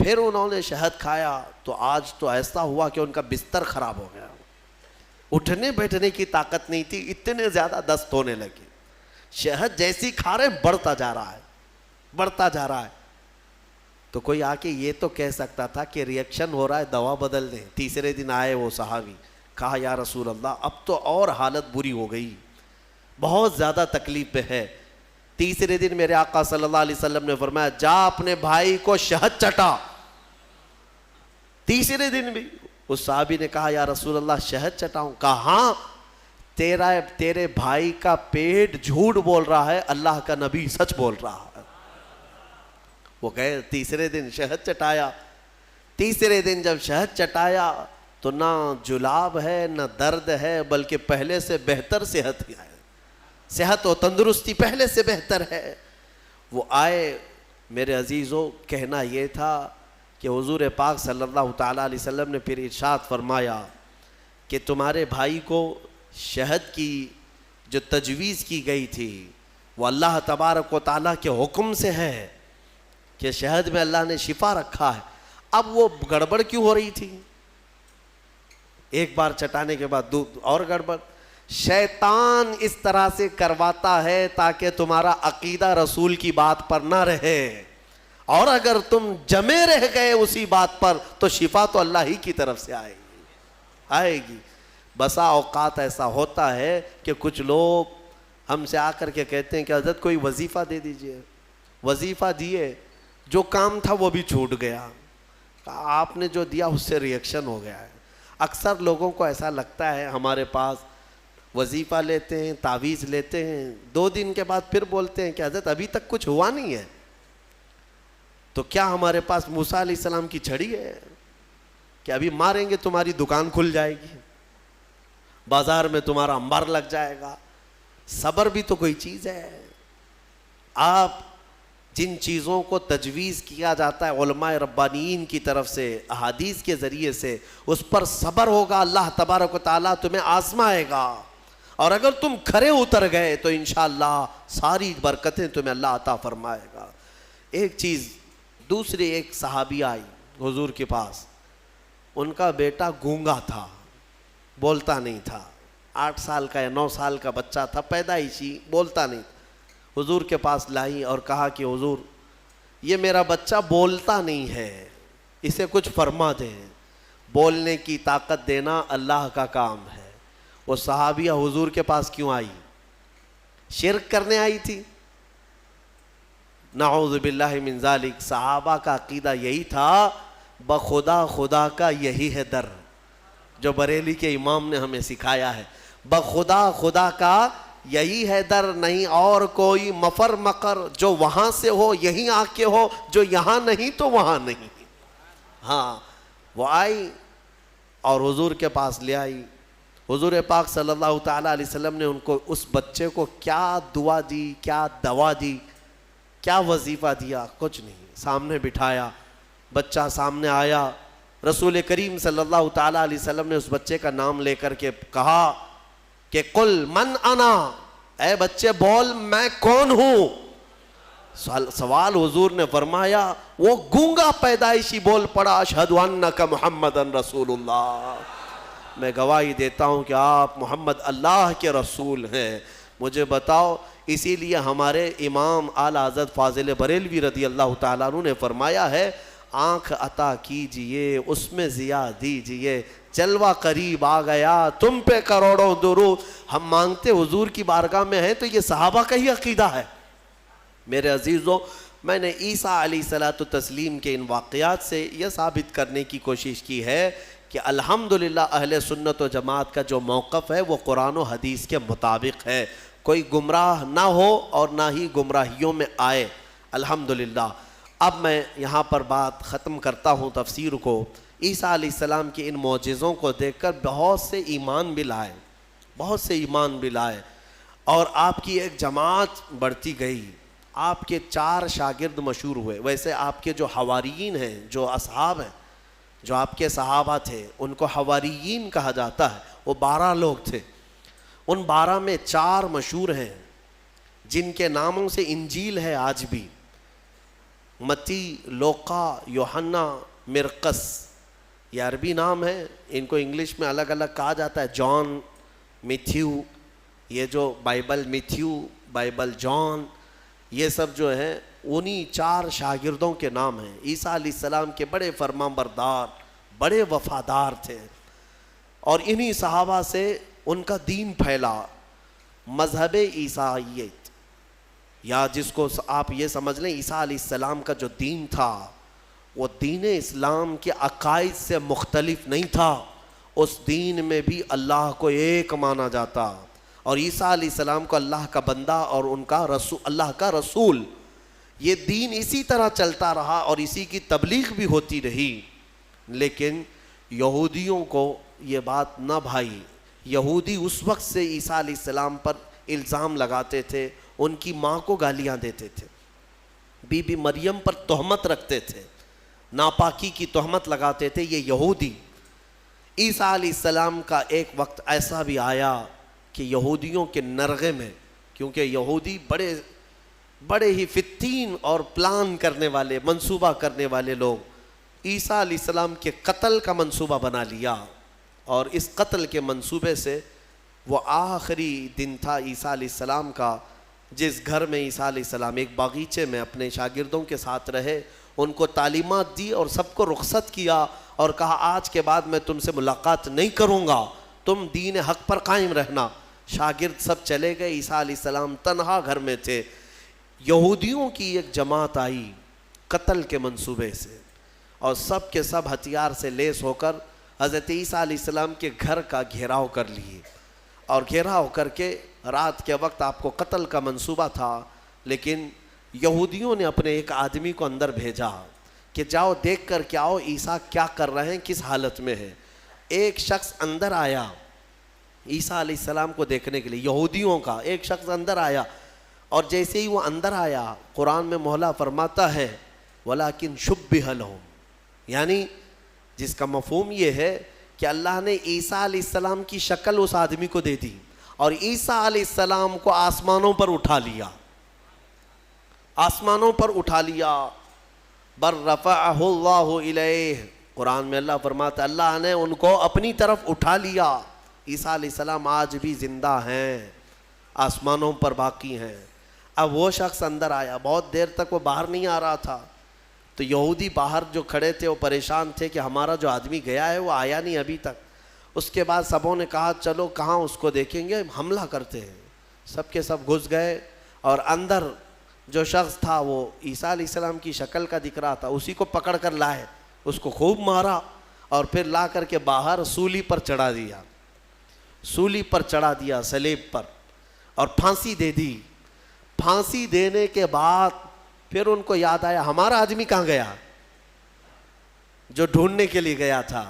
پھر انہوں نے شہد کھایا تو آج تو ایسا ہوا کہ ان کا بستر خراب ہو گیا، اٹھنے بیٹھنے کی طاقت نہیں تھی، اتنے زیادہ دست ہونے لگے. شہد جیسی کھا رہے بڑھتا جا رہا ہے، بڑھتا جا رہا ہے. تو کوئی آ کے یہ تو کہہ سکتا تھا کہ ریئیکشن ہو رہا ہے دوا بدل دیں. تیسرے دن آئے وہ صحابی، کہا یا رسول اللہ اب تو اور حالت بری ہو گئی، بہت زیادہ تکلیف پہ ہے. تیسرے دن میرے آقا صلی اللہ علیہ وسلم نے فرمایا جا اپنے بھائی کو شہد چٹا. تیسرے دن بھی اس صحابی نے کہا یا رسول اللہ شہد چٹاؤں؟ کہا ہاں، تیرے بھائی کا پیٹ جھوٹ بول رہا ہے، اللہ کا نبی سچ بول رہا ہے. وہ گئے تیسرے دن شہد چٹایا. تیسرے دن جب شہد چٹایا تو نہ جلاب ہے نہ درد ہے، بلکہ پہلے سے بہتر صحت ہے، صحت و تندرستی پہلے سے بہتر ہے. وہ آئے میرے عزیزوں، کہنا یہ تھا کہ حضور پاک صلی اللہ تعالیٰ علیہ وسلم نے پھر ارشاد فرمایا کہ تمہارے بھائی کو شہد کی جو تجویز کی گئی تھی وہ اللہ تبارک و تعالیٰ کے حکم سے ہے کہ شہد میں اللہ نے شفا رکھا ہے. اب وہ گڑبڑ کیوں ہو رہی تھی؟ ایک بار چٹانے کے بعد اور گڑبڑ. شیطان اس طرح سے کرواتا ہے تاکہ تمہارا عقیدہ رسول کی بات پر نہ رہے، اور اگر تم جمے رہ گئے اسی بات پر تو شفا تو اللہ ہی کی طرف سے آئے گی. بسا اوقات ایسا ہوتا ہے کہ کچھ لوگ ہم سے آ کر کے کہتے ہیں کہ حضرت کوئی وظیفہ دے دیجئے. وظیفہ دیے، جو کام تھا وہ بھی چھوٹ گیا. آپ نے جو دیا اس سے ریئیکشن ہو گیا ہے. اکثر لوگوں کو ایسا لگتا ہے ہمارے پاس وظیفہ لیتے ہیں، تعویذ لیتے ہیں، 2 دن کے بعد پھر بولتے ہیں کہ حضرت ابھی تک کچھ ہوا نہیں ہے. تو کیا ہمارے پاس موسیٰ علیہ السلام کی چھڑی ہے کہ ابھی ماریں گے تمہاری دکان کھل جائے گی، بازار میں تمہارا انبار لگ جائے گا؟ صبر بھی تو کوئی چیز ہے. آپ جن چیزوں کو تجویز کیا جاتا ہے علماء ربانیین کی طرف سے احادیث کے ذریعے سے، اس پر صبر ہوگا، اللہ تبارک و تعالیٰ تمہیں آزمائے گا، اور اگر تم کھرے اتر گئے تو انشاءاللہ ساری برکتیں تمہیں اللہ عطا فرمائے گا. ایک چیز دوسری، ایک صحابی آئی حضور کے پاس، ان کا بیٹا گونگا تھا، بولتا نہیں تھا، 8 سال کا یا 9 سال کا بچہ تھا، پیدائشی، بولتا نہیں. حضور کے پاس لائی اور کہا کہ حضور یہ میرا بچہ بولتا نہیں ہے، اسے کچھ فرما دیں. بولنے کی طاقت دینا اللہ کا کام ہے. وہ صحابیہ حضور کے پاس کیوں آئی؟ شرک کرنے آئی تھی؟ نعوذ باللہ من ذالک. صحابہ کا عقیدہ یہی تھا، بخدا خدا کا یہی ہے در، جو بریلی کے امام نے ہمیں سکھایا ہے. بخدا خدا کا یہی ہے در، نہیں اور کوئی مفر مقر، جو وہاں سے ہو یہیں آ کے ہو، جو یہاں نہیں تو وہاں نہیں. ہاں وہ آئی اور حضور کے پاس لے آئی. حضور پاک صلی اللہ تعالیٰ علیہ وسلم نے ان کو، اس بچے کو کیا دعا دی، کیا دوا دی، کیا وظیفہ دیا؟ کچھ نہیں. سامنے بٹھایا, بچہ سامنے آیا, رسول کریم صلی اللہ تعالیٰ علیہ وسلم نے اس بچے کا نام لے کر کے کہا کہ قل من انا, اے بچے بول میں کون ہوں. سوال حضور نے فرمایا, وہ گونگا پیدائشی بول پڑا اشہد انک محمدن رسول اللہ, میں گواہی دیتا ہوں کہ آپ محمد اللہ کے رسول ہیں. مجھے بتاؤ, اسی لیے ہمارے امام اعلیٰ حضرت فاضل بریلوی رضی اللہ تعالیٰ عنہ نے فرمایا ہے, آنکھ عطا کیجئے اس میں ضیا دیجئے, جلوہ قریب آ گیا تم پہ کروڑوں درود. ہم مانگتے حضور کی بارگاہ میں ہیں تو یہ صحابہ کا ہی عقیدہ ہے. میرے عزیزوں, میں نے عیسیٰ علیہ الصلوۃ والتسلیم کے ان واقعات سے یہ ثابت کرنے کی کوشش کی ہے کہ الحمدللہ اہل سنت و جماعت کا جو موقف ہے وہ قرآن و حدیث کے مطابق ہے. کوئی گمراہ نہ ہو اور نہ ہی گمراہیوں میں آئے, الحمدللہ. اب میں یہاں پر بات ختم کرتا ہوں تفسیر کو. عیسیٰ علیہ السلام کے ان معجزوں کو دیکھ کر بہت سے ایمان بھی لائے, بہت سے ایمان بھی لائے, اور آپ کی ایک جماعت بڑھتی گئی. آپ کے 4 شاگرد مشہور ہوئے. ویسے آپ کے جو حواریین ہیں, جو اصحاب ہیں, جو آپ کے صحابہ تھے, ان کو حواریین کہا جاتا ہے. وہ 12 لوگ تھے. ان 12 میں 4 مشہور ہیں جن کے ناموں سے انجیل ہے آج بھی. متی, لوقا, یوحنا, مرقس, یہ عربی نام ہے. ان کو انگلش میں الگ الگ کہا جاتا ہے, جان, میتھیو. یہ جو بائبل میتھیو, بائبل جان, یہ سب جو ہیں انہی 4 شاگردوں کے نام ہیں. عیسیٰ علیہ السلام کے بڑے فرمان بردار, بڑے وفادار تھے, اور انہی صحابہ سے ان کا دین پھیلا. مذہب عیسائیت, یا جس کو آپ یہ سمجھ لیں عیسیٰ علیہ السلام کا جو دین تھا وہ دین اسلام کے عقائد سے مختلف نہیں تھا. اس دین میں بھی اللہ کو ایک مانا جاتا, اور عیسیٰ علیہ السلام کو اللہ کا بندہ اور ان کا رسول, اللہ کا رسول. یہ دین اسی طرح چلتا رہا اور اسی کی تبلیغ بھی ہوتی رہی. لیکن یہودیوں کو یہ بات نہ بھائی. یہودی اس وقت سے عیسیٰ علیہ السلام پر الزام لگاتے تھے, ان کی ماں کو گالیاں دیتے تھے, بی بی مریم پر تہمت رکھتے تھے, ناپاکی کی تہمت لگاتے تھے یہ یہودی. عیسیٰ علیہ السلام کا ایک وقت ایسا بھی آیا کہ یہودیوں کے نرغے میں, کیونکہ یہودی بڑے ہی فتین اور پلان کرنے والے, منصوبہ کرنے والے لوگ, عیسیٰ علیہ السلام کے قتل کا منصوبہ بنا لیا. اور اس قتل کے منصوبے سے وہ آخری دن تھا عیسیٰ علیہ السلام کا, جس گھر میں عیسیٰ علیہ السلام ایک باغیچے میں اپنے شاگردوں کے ساتھ رہے, ان کو تعلیمات دی اور سب کو رخصت کیا اور کہا آج کے بعد میں تم سے ملاقات نہیں کروں گا, تم دین حق پر قائم رہنا. شاگرد سب چلے گئے, عیسیٰ علیہ السلام تنہا گھر میں تھے. یہودیوں کی ایک جماعت آئی قتل کے منصوبے سے, اور سب کے سب ہتھیار سے لیس ہو کر حضرت عیسیٰ علیہ السلام کے گھر کا گھیراؤ کر لیے, اور گھیراؤ کر کے رات کے وقت آپ کو قتل کا منصوبہ تھا. لیکن یہودیوں نے اپنے ایک آدمی کو اندر بھیجا کہ جاؤ دیکھ کر کے آؤ عیسیٰ کیا کر رہے ہیں, کس حالت میں ہے. ایک شخص اندر آیا عیسیٰ علیہ السلام کو دیکھنے کے لیے, یہودیوں کا ایک شخص اندر آیا, اور جیسے ہی وہ اندر آیا قرآن میں مولا فرماتا ہے وَلَكِنْ شُبِّهَ لَهُمْ, یعنی جس کا مفہوم یہ ہے کہ اللہ نے عیسیٰ علیہ السلام کی شکل اس آدمی کو دے دی, اور عیسیٰ علیہ السلام کو آسمانوں پر اٹھا لیا, آسمانوں پر اٹھا لیا. بر رفعہ اللہ الیہ, قرآن میں اللہ فرماتا ہے اللہ نے ان کو اپنی طرف اٹھا لیا. عیسیٰ علیہ السلام آج بھی زندہ ہیں, آسمانوں پر باقی ہیں. اب وہ شخص اندر آیا, بہت دیر تک وہ باہر نہیں آ رہا تھا, تو یہودی باہر جو کھڑے تھے وہ پریشان تھے کہ ہمارا جو آدمی گیا ہے وہ آیا نہیں ابھی تک. اس کے بعد سبوں نے کہا چلو کہاں اس کو دیکھیں گے, حملہ کرتے ہیں. سب کے سب گھس گئے, اور اندر جو شخص تھا وہ عیسیٰ علیہ السلام کی شکل کا دکھ رہا تھا, اسی کو پکڑ کر لائے, اس کو خوب مارا, اور پھر لا کر کے باہر سولی پر چڑھا دیا, سولی پر چڑھا دیا, صلیب پر, اور پھانسی دے دی. پھانسی دینے کے بعد پھر ان کو یاد آیا ہمارا آدمی کہاں گیا جو ڈھونڈنے کے لیے گیا تھا.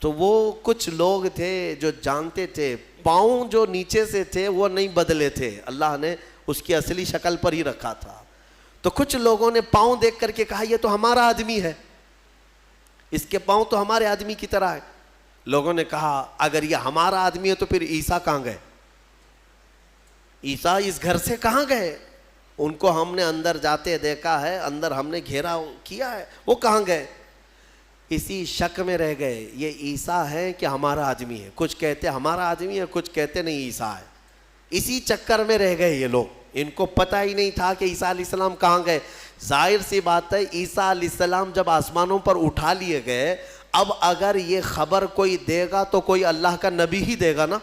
تو وہ کچھ لوگ تھے جو جانتے تھے پاؤں جو نیچے سے تھے وہ نہیں بدلے تھے, اللہ نے اس کی اصلی شکل پر ہی رکھا تھا. تو کچھ لوگوں نے پاؤں دیکھ کر کے کہا یہ تو ہمارا آدمی ہے، اس کے پاؤں تو ہمارے آدمی کی طرح ہے۔ لوگوں نے کہا اگر یہ ہمارا آدمی ہے تو پھر عیسیٰ کہاں گئے؟ عیسیٰ اس گھر سے کہاں گئے؟ ان کو ہم نے اندر جاتے دیکھا ہے، اندر ہم نے گھیرا کیا ہے، وہ کہاں گئے؟ اسی شک میں رہ گئے یہ عیسیٰ ہے کہ ہمارا آدمی ہے۔ کچھ کہتے ہمارا آدمی ہے، کچھ کہتے نہیں عیسیٰ ہے۔ اسی چکر میں رہ گئے یہ لوگ، ان کو پتہ ہی نہیں تھا کہ عیسیٰ علیہ السلام کہاں گئے۔ ظاہر سی بات ہے عیسیٰ علیہ السلام جب آسمانوں پر اٹھا لیے گئے، اب اگر یہ خبر کوئی دے گا تو کوئی اللہ کا نبی ہی دے گا نا،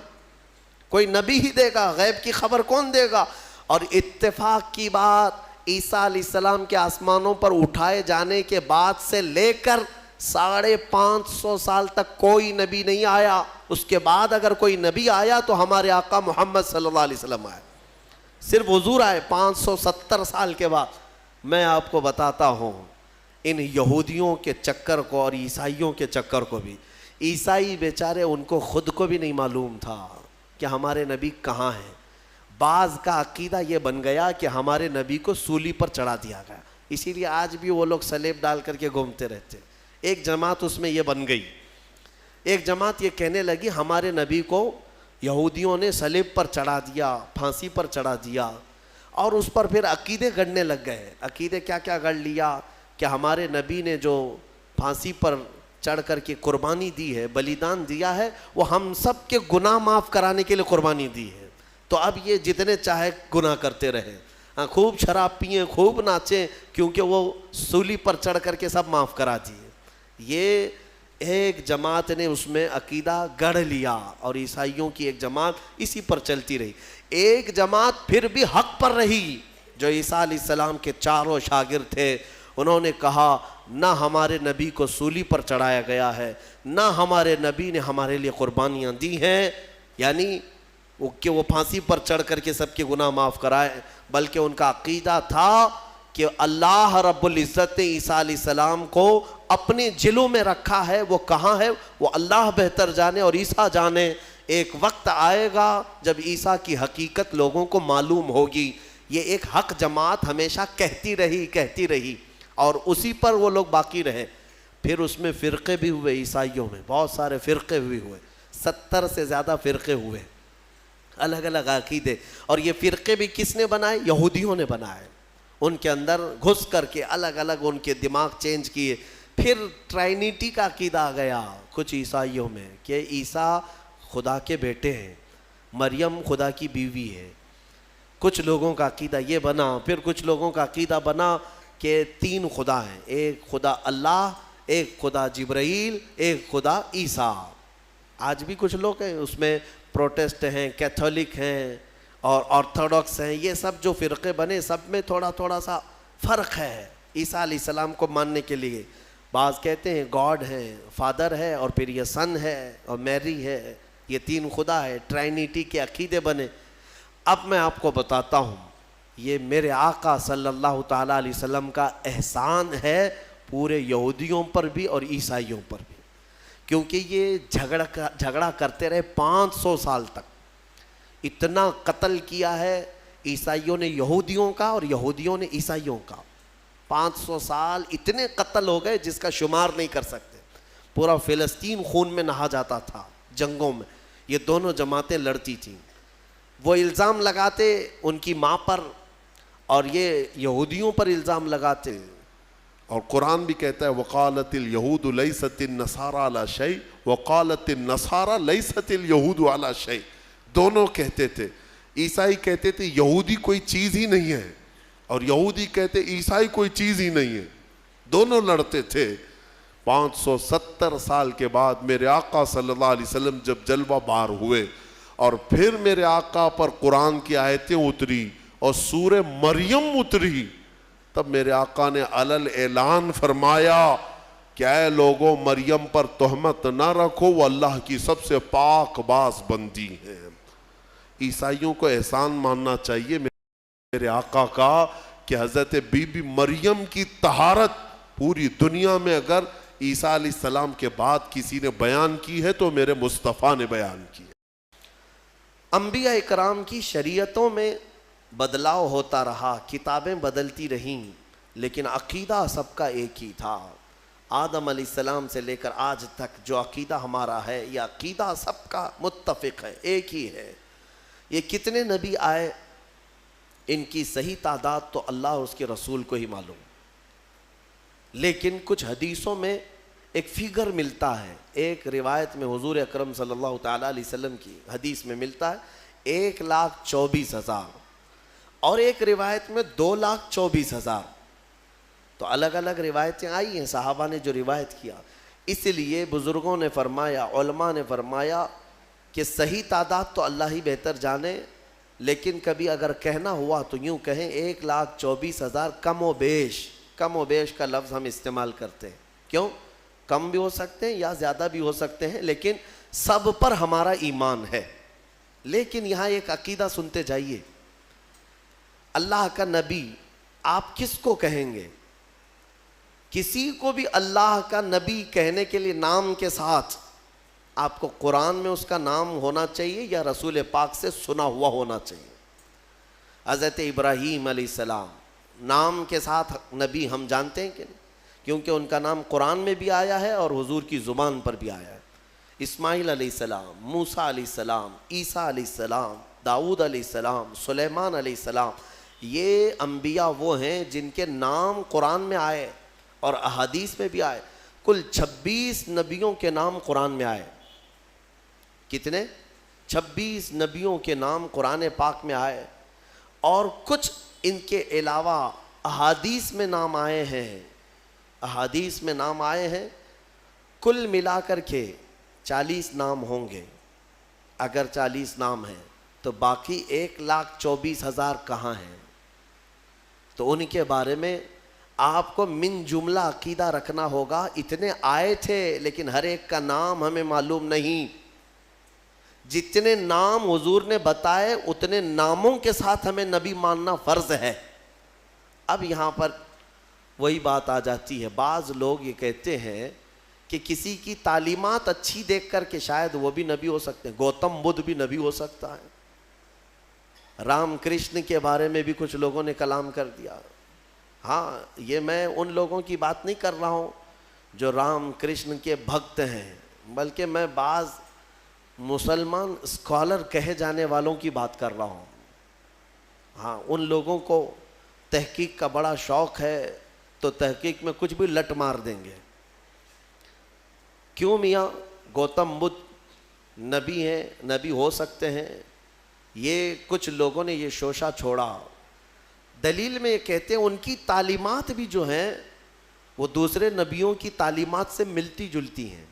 کوئی نبی ہی دے گا، غیب کی خبر کون دے گا؟ اور اتفاق کی بات عیسیٰ علیہ السلام کے آسمانوں پر اٹھائے جانے کے بعد سے لے کر 550 سال تک کوئی نبی نہیں آیا۔ اس کے بعد اگر کوئی نبی آیا تو ہمارے آقا محمد صلی اللہ علیہ وسلم آئے، صرف حضور آئے 570 سال کے بعد۔ میں آپ کو بتاتا ہوں ان یہودیوں کے چکر کو اور عیسائیوں کے چکر کو بھی، عیسائی بیچارے ان کو خود کو بھی نہیں معلوم تھا کہ ہمارے نبی کہاں ہیں۔ بعض کا عقیدہ یہ بن گیا کہ ہمارے نبی کو سولی پر چڑھا دیا گیا، اسی لیے آج بھی وہ لوگ سلیب ڈال کر کے گھومتے رہتے۔ ایک جماعت اس میں یہ بن گئی، ایک جماعت یہ کہنے لگی ہمارے نبی کو یہودیوں نے سلیب پر چڑھا دیا، پھانسی پر چڑھا دیا، اور اس پر پھر عقیدے گڑنے لگ گئے۔ عقیدے کیا کیا گڑ لیا کہ ہمارے نبی نے جو پھانسی پر چڑھ کر کے قربانی دی ہے، بلیدان دیا ہے، وہ ہم سب کے گناہ معاف کرانے کے لیے قربانی دی ہے، تو اب یہ جتنے چاہے گناہ کرتے رہے، خوب شراب پئیں، خوب ناچیں، کیونکہ وہ سولی پر چڑھ کر کے سب معاف کرا دیے۔ یہ ایک جماعت نے اس میں عقیدہ گڑھ لیا اور عیسائیوں کی ایک جماعت اسی پر چلتی رہی۔ ایک جماعت پھر بھی حق پر رہی جو عیسیٰ علیہ السلام کے چاروں شاگرد تھے، انہوں نے کہا نہ ہمارے نبی کو سولی پر چڑھایا گیا ہے، نہ ہمارے نبی نے ہمارے لیے قربانیاں دی ہیں، یعنی کہ وہ پھانسی پر چڑھ کر کے سب کے گناہ معاف کرائے، بلکہ ان کا عقیدہ تھا کہ اللہ رب العزت نے عیسیٰ علیہ السلام کو اپنے جلوں میں رکھا ہے، وہ کہاں ہے وہ اللہ بہتر جانے اور عیسیٰ جانے۔ ایک وقت آئے گا جب عیسیٰ کی حقیقت لوگوں کو معلوم ہوگی۔ یہ ایک حق جماعت ہمیشہ کہتی رہی اور اسی پر وہ لوگ باقی رہے۔ پھر اس میں فرقے بھی ہوئے، عیسائیوں میں بہت سارے فرقے بھی ہوئے، 70 سے زیادہ فرقے ہوئے، الگ الگ عقیدے۔ اور یہ فرقے بھی کس نے بنائے؟ یہودیوں نے بنائے، ان کے اندر گھس کر کے الگ الگ ان کے دماغ چینج کیے۔ پھر ٹرائنیٹی کا عقیدہ آ گیا کچھ عیسائیوں میں کہ عیسیٰ خدا کے بیٹے ہیں، مریم خدا کی بیوی ہے۔ کچھ لوگوں کا عقیدہ یہ بنا، پھر کچھ لوگوں کا عقیدہ بنا کہ 3 خدا ہیں، ایک خدا اللہ، ایک خدا جبرائیل، ایک خدا عیسیٰ۔ آج بھی کچھ لوگ ہیں اس میں، پروٹسٹ ہیں، کیتھولک ہیں اور آرتھوڈاکس ہیں، یہ سب جو فرقے بنے سب میں تھوڑا تھوڑا سا فرق ہے عیسیٰ علیہ السلام کو ماننے کے لیے۔ بعض کہتے ہیں گاڈ ہے، فادر ہے، اور پھر یہ سن ہے اور میری ہے، یہ 3 خدا ہے، ٹرائنیٹی کے عقیدے بنے۔ اب میں آپ کو بتاتا ہوں یہ میرے آقا صلی اللہ تعالیٰ علیہ وسلم کا احسان ہے پورے یہودیوں پر بھی اور عیسائیوں پر بھی، کیونکہ یہ جھگڑا کرتے رہے 500 سال تک، اتنا قتل کیا ہے عیسائیوں نے یہودیوں کا اور یہودیوں نے عیسائیوں کا۔ 500 سال اتنے قتل ہو گئے جس کا شمار نہیں کر سکتے۔ پورا فلسطین خون میں نہا جاتا تھا جنگوں میں، یہ دونوں جماعتیں لڑتی تھیں۔ وہ الزام لگاتے ان کی ماں پر اور یہ یہودیوں پر الزام لگاتے، اور قرآن بھی کہتا ہے وقالت اليہود لیست النصارى علی شیء وقالت النصارى لیست اليہود علی شیء۔ دونوں کہتے تھے، عیسائی کہتے تھے یہودی کوئی چیز ہی نہیں ہے، اور یہودی کہتے عیسائی کوئی چیز ہی نہیں ہے، دونوں لڑتے تھے۔ 570 سال کے بعد میرے آقا صلی اللہ علیہ وسلم جب جلوہ بار ہوئے اور پھر میرے آقا پر قرآن کی آیتیں اتری اور سورہ مریم اتری، تب میرے آقا نے علل اعلان فرمایا کہ اے لوگوں مریم پر تہمت نہ رکھو، وہ اللہ کی سب سے پاک باز بندی ہیں۔ عیسائیوں کو احسان ماننا چاہیے میرے آقا کا کہ حضرت بی بی مریم کی طہارت پوری دنیا میں اگر عیسیٰ علیہ السلام کے بعد کسی نے بیان کی ہے تو میرے مصطفیٰ نے بیان کی ہے۔ انبیاء اکرام کی شریعتوں میں بدلاؤ ہوتا رہا، کتابیں بدلتی رہیں، لیکن عقیدہ سب کا ایک ہی تھا۔ آدم علیہ السلام سے لے کر آج تک جو عقیدہ ہمارا ہے، یہ عقیدہ سب کا متفق ہے، ایک ہی ہے۔ یہ کتنے نبی آئے، ان کی صحیح تعداد تو اللہ اور اس کے رسول کو ہی معلوم، لیکن کچھ حدیثوں میں ایک فگر ملتا ہے۔ ایک روایت میں حضور اکرم صلی اللہ تعالیٰ علیہ وسلم کی حدیث میں ملتا ہے 1,24,000، اور ایک روایت میں 2,24,000۔ تو الگ الگ روایتیں آئی ہیں، صحابہ نے جو روایت کیا۔ اس لیے بزرگوں نے فرمایا، علماء نے فرمایا کہ صحیح تعداد تو اللہ ہی بہتر جانے، لیکن کبھی اگر کہنا ہوا تو یوں کہیں 1,24,000 کم و بیش۔ کم و بیش کا لفظ ہم استعمال کرتے ہیں، کیوں؟ کم بھی ہو سکتے ہیں یا زیادہ بھی ہو سکتے ہیں، لیکن سب پر ہمارا ایمان ہے۔ لیکن یہاں ایک عقیدہ سنتے جائیے، اللہ کا نبی آپ کس کو کہیں گے؟ کسی کو بھی اللہ کا نبی کہنے کے لیے نام کے ساتھ آپ کو قرآن میں اس کا نام ہونا چاہیے یا رسول پاک سے سنا ہوا ہونا چاہیے۔ حضرت ابراہیم علیہ السلام نام کے ساتھ نبی ہم جانتے ہیں کہ نہیں؟ کیونکہ ان کا نام قرآن میں بھی آیا ہے اور حضور کی زبان پر بھی آیا ہے۔ اسماعیل علیہ السلام، موسیٰ علیہ السلام، عیسیٰ علیہ السلام، داؤد علیہ السلام، سلیمان علیہ السلام، یہ انبیاء وہ ہیں جن کے نام قرآن میں آئے اور احادیث میں بھی آئے۔ کل 26 نبیوں کے نام قرآن میں آئے۔ کتنے؟ 26 نبیوں کے نام قرآن پاک میں آئے، اور کچھ ان کے علاوہ احادیث میں نام آئے ہیں۔ احادیث میں نام آئے ہیں، کل ملا کر کے 40 نام ہوں گے۔ اگر 40 نام ہیں تو باقی 1,24,000 کہاں ہیں؟ تو ان کے بارے میں آپ کو من جملہ عقیدہ رکھنا ہوگا۔ اتنے آئے تھے لیکن ہر ایک کا نام ہمیں معلوم نہیں۔ جتنے نام حضور نے بتائے اتنے ناموں کے ساتھ ہمیں نبی ماننا فرض ہے۔ اب یہاں پر وہی بات آ جاتی ہے، بعض لوگ یہ کہتے ہیں کہ کسی کی تعلیمات اچھی دیکھ کر کے شاید وہ بھی نبی ہو سکتے ہیں، گوتم بدھ بھی نبی ہو سکتا ہے۔ رام کرشن کے بارے میں بھی کچھ لوگوں نے کلام کر دیا۔ ہاں، یہ میں ان لوگوں کی بات نہیں کر رہا ہوں جو رام کرشن کے بھکت ہیں، بلکہ میں بعض مسلمان اسکالر کہے جانے والوں کی بات کر رہا ہوں۔ ہاں، ان لوگوں کو تحقیق کا بڑا شوق ہے تو تحقیق میں کچھ بھی لٹ مار دیں گے۔ کیوں میاں؟ گوتم بدھ نبی ہیں، نبی ہو سکتے ہیں، یہ کچھ لوگوں نے یہ شوشہ چھوڑا۔ دلیل میں یہ کہتے ہیں ان کی تعلیمات بھی جو ہیں وہ دوسرے نبیوں کی تعلیمات سے ملتی جلتی ہیں۔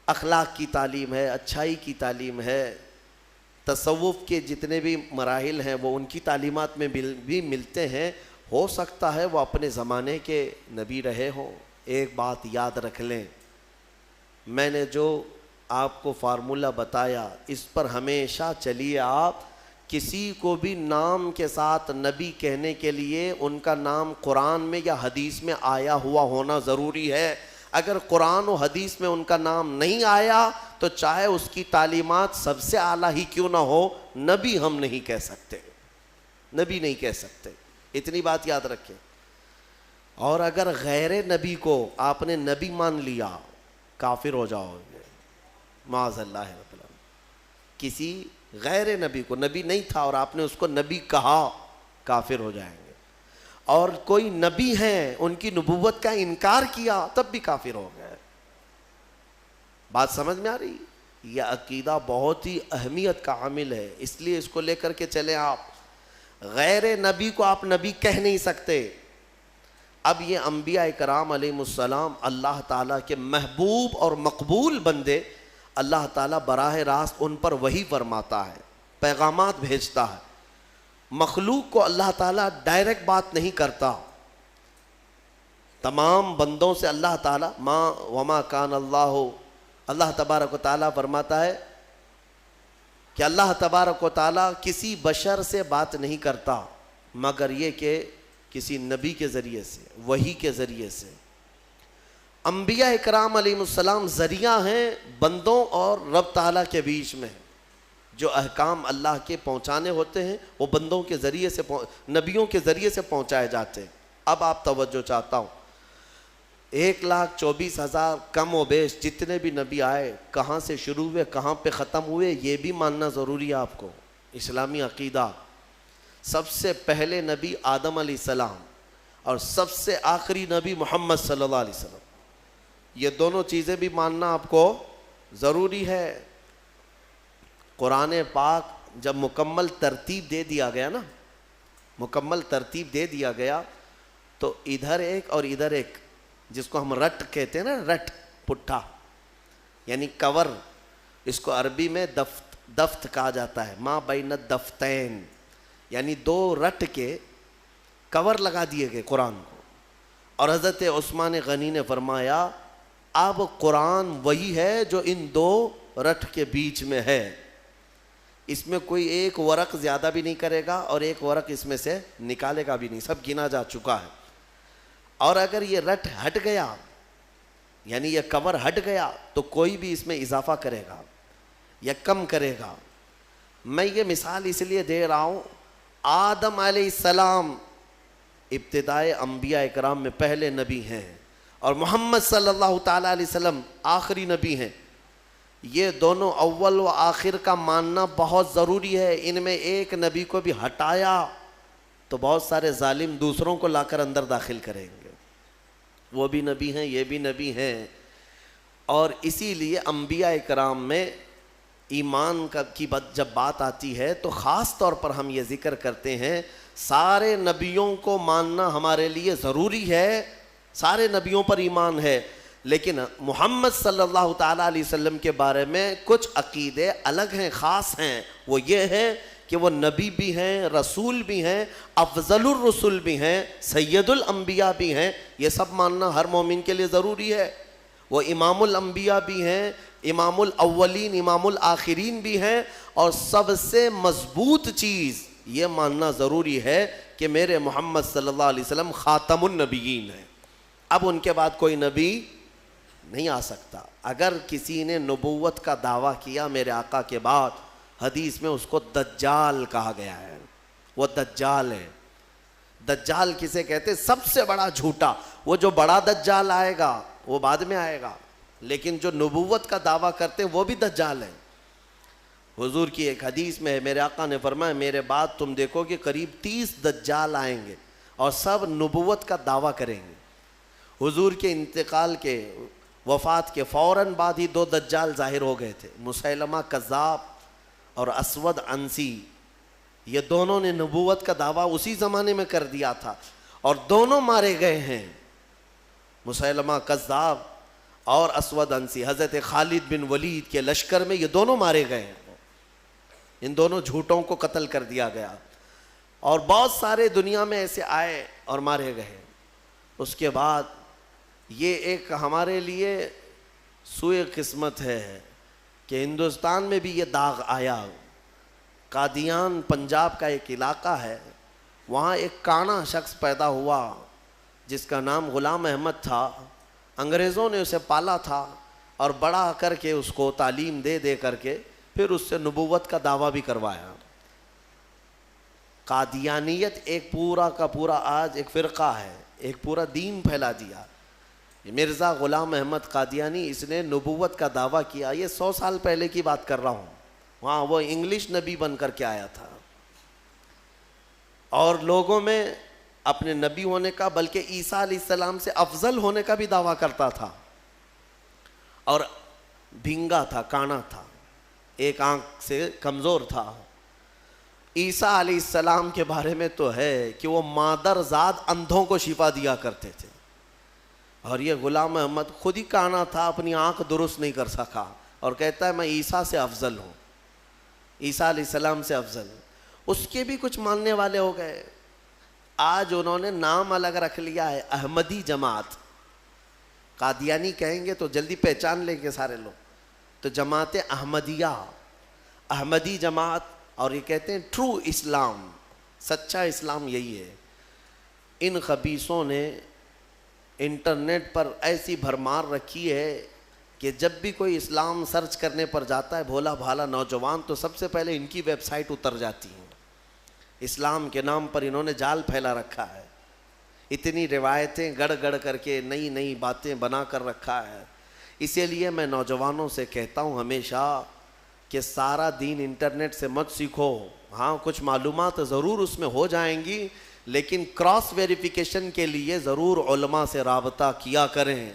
اخلاق کی تعلیم ہے، اچھائی کی تعلیم ہے، تصوف کے جتنے بھی مراحل ہیں وہ ان کی تعلیمات میں بھی ملتے ہیں۔ ہو سکتا ہے وہ اپنے زمانے کے نبی رہے ہوں۔ ایک بات یاد رکھ لیں، میں نے جو آپ کو فارمولہ بتایا اس پر ہمیشہ چلیے۔ آپ کسی کو بھی نام کے ساتھ نبی کہنے کے لیے ان کا نام قرآن میں یا حدیث میں آیا ہوا ہونا ضروری ہے۔ اگر قرآن و حدیث میں ان کا نام نہیں آیا تو چاہے اس کی تعلیمات سب سے اعلیٰ ہی کیوں نہ ہو، نبی ہم نہیں کہہ سکتے، نبی نہیں کہہ سکتے۔ اتنی بات یاد رکھیں۔ اور اگر غیر نبی کو آپ نے نبی مان لیا کافر ہو جاؤ گے، معاذ اللہ رب العالمین۔ کسی غیر نبی کو، نبی نہیں تھا اور آپ نے اس کو نبی کہا، کافر ہو جائیں گے۔ اور کوئی نبی ہیں ان کی نبوت کا انکار کیا تب بھی کافر ہو گئے۔ بات سمجھ میں آ رہی؟ یہ عقیدہ بہت ہی اہمیت کا عامل ہے، اس لیے اس کو لے کر کے چلیں۔ آپ غیر نبی کو آپ نبی کہہ نہیں سکتے۔ اب یہ انبیاء کرام علیہ السلام اللہ تعالیٰ کے محبوب اور مقبول بندے، اللہ تعالیٰ براہ راست ان پر وحی فرماتا ہے، پیغامات بھیجتا ہے۔ مخلوق کو اللہ تعالیٰ ڈائریکٹ بات نہیں کرتا۔ تمام بندوں سے اللہ تعالیٰ وما کان اللہ تبارک و تعالیٰ فرماتا ہے کہ اللہ تبارک و تعالیٰ کسی بشر سے بات نہیں کرتا مگر یہ کہ کسی نبی کے ذریعے سے، وحی کے ذریعے سے۔ انبیاء اکرام علیہ السلام ذریعہ ہیں بندوں اور رب تعالیٰ کے بیچ میں۔ جو احکام اللہ کے پہنچانے ہوتے ہیں وہ بندوں کے ذریعے سے نبیوں کے ذریعے سے پہنچائے جاتے ہیں۔ اب آپ توجہ چاہتا ہوں، 1,24,000 کم و بیش جتنے بھی نبی آئے کہاں سے شروع ہوئے کہاں پہ ختم ہوئے یہ بھی ماننا ضروری ہے آپ کو۔ اسلامی عقیدہ، سب سے پہلے نبی آدم علیہ السلام اور سب سے آخری نبی محمد صلی اللہ علیہ وسلم، یہ دونوں چیزیں بھی ماننا آپ کو ضروری ہے۔ قرآن پاک جب مکمل ترتیب دے دیا گیا نا، مکمل ترتیب دے دیا گیا تو ادھر ایک اور ادھر ایک، جس کو ہم رٹ کہتے ہیں نا، رٹ پٹھا یعنی کور، اس کو عربی میں دفت کہا جاتا ہے، ما بین الدفتین، یعنی دو رٹ کے کور لگا دیے گئے قرآن کو۔ اور حضرت عثمان غنی نے فرمایا اب قرآن وہی ہے جو ان دو رٹ کے بیچ میں ہے، اس میں کوئی ایک ورق زیادہ بھی نہیں کرے گا اور ایک ورق اس میں سے نکالے گا بھی نہیں، سب گنا جا چکا ہے۔ اور اگر یہ رٹ ہٹ گیا یعنی یہ کور ہٹ گیا تو کوئی بھی اس میں اضافہ کرے گا یا کم کرے گا۔ میں یہ مثال اس لیے دے رہا ہوں، آدم علیہ السلام ابتدائے انبیاء اکرام میں پہلے نبی ہیں اور محمد صلی اللہ تعالیٰ علیہ وسلم آخری نبی ہیں۔ یہ دونوں اول و آخر کا ماننا بہت ضروری ہے۔ ان میں ایک نبی کو بھی ہٹایا تو بہت سارے ظالم دوسروں کو لا کر اندر داخل کریں گے، وہ بھی نبی ہیں یہ بھی نبی ہیں۔ اور اسی لیے انبیاء اکرام میں ایمان کی جب بات آتی ہے تو خاص طور پر ہم یہ ذکر کرتے ہیں سارے نبیوں کو ماننا ہمارے لیے ضروری ہے، سارے نبیوں پر ایمان ہے، لیکن محمد صلی اللہ تعالیٰ علیہ وسلم کے بارے میں کچھ عقیدے الگ ہیں، خاص ہیں۔ وہ یہ ہے کہ وہ نبی بھی ہیں، رسول بھی ہیں، افضل الرسل بھی ہیں، سید الانبیاء بھی ہیں، یہ سب ماننا ہر مومن کے لیے ضروری ہے۔ وہ امام الانبیاء بھی ہیں، امام الاولین امام الآخرین بھی ہیں، اور سب سے مضبوط چیز یہ ماننا ضروری ہے کہ میرے محمد صلی اللہ علیہ وسلم خاتم النبیین ہیں، اب ان کے بعد کوئی نبی نہیں آ سکتا۔ اگر کسی نے نبوت کا دعویٰ کیا میرے آقا کے بعد، حدیث میں اس کو دجال کہا گیا ہے، وہ دجال ہے۔ دجال کسے کہتے ہیں؟ سب سے بڑا جھوٹا۔ وہ جو بڑا دجال آئے گا وہ بعد میں آئے گا، لیکن جو نبوت کا دعویٰ کرتے ہیں وہ بھی دجال ہیں۔ حضور کی ایک حدیث میں میرے آقا نے فرمایا میرے بعد تم دیکھو کہ قریب 30 دجال آئیں گے اور سب نبوت کا دعویٰ کریں گے۔ حضور کے انتقال کے وفات کے فوراً بعد ہی 2 دجال ظاہر ہو گئے تھے، مسیلمہ کذاب اور اسود عنسی۔ یہ دونوں نے نبوت کا دعویٰ اسی زمانے میں کر دیا تھا اور دونوں مارے گئے ہیں، مسیلمہ کذاب اور اسود عنسی۔ حضرت خالد بن ولید کے لشکر میں یہ دونوں مارے گئے ہیں، ان دونوں جھوٹوں کو قتل کر دیا گیا، اور بہت سارے دنیا میں ایسے آئے اور مارے گئے۔ اس کے بعد یہ ایک ہمارے لیے سوئے قسمت ہے کہ ہندوستان میں بھی یہ داغ آیا۔ قادیان پنجاب کا ایک علاقہ ہے، وہاں ایک کانا شخص پیدا ہوا جس کا نام غلام احمد تھا۔ انگریزوں نے اسے پالا تھا اور بڑا کر کے اس کو تعلیم دے دے کر کے پھر اس سے نبوت کا دعویٰ بھی کروایا۔ قادیانیت ایک پورا کا پورا آج ایک فرقہ ہے، ایک پورا دین پھیلا دیا۔ مرزا غلام احمد قادیانی، اس نے نبوت کا دعویٰ کیا، یہ 100 سال پہلے کی بات کر رہا ہوں، وہاں وہ انگلش نبی بن کر کے آیا تھا، اور لوگوں میں اپنے نبی ہونے کا بلکہ عیسیٰ علیہ السلام سے افضل ہونے کا بھی دعویٰ کرتا تھا، اور بھینگا تھا، کانا تھا، ایک آنکھ سے کمزور تھا۔ عیسیٰ علیہ السلام کے بارے میں تو ہے کہ وہ مادر ذات اندھوں کو شفا دیا کرتے تھے، اور یہ غلام احمد خود ہی کانا تھا، اپنی آنکھ درست نہیں کر سکا، اور کہتا ہے میں عیسیٰ سے افضل ہوں، عیسیٰ علیہ السلام سے افضل۔ اس کے بھی کچھ ماننے والے ہو گئے، آج انہوں نے نام الگ رکھ لیا ہے، احمدی جماعت۔ قادیانی کہیں گے تو جلدی پہچان لیں گے سارے لوگ، تو جماعت احمدیہ، احمدی جماعت، اور یہ کہتے ہیں ٹرو اسلام، سچا اسلام یہی ہے۔ ان خبیثوں نے انٹرنیٹ پر ایسی بھرمار رکھی ہے کہ جب بھی کوئی اسلام سرچ کرنے پر جاتا ہے بھولا بھالا نوجوان تو سب سے پہلے ان کی ویب سائٹ اتر جاتی ہیں. اسلام کے نام پر انہوں نے جال پھیلا رکھا ہے, اتنی روایتیں گڑ گڑ کر کے نئی نئی باتیں بنا کر رکھا ہے. اسی لیے میں نوجوانوں سے کہتا ہوں ہمیشہ کہ سارا دین انٹرنیٹ سے مت سیکھو. ہاں کچھ معلومات ضرور اس میں ہو جائیں گی, لیکن کراس ویریفیکیشن کے لیے ضرور علماء سے رابطہ کیا کریں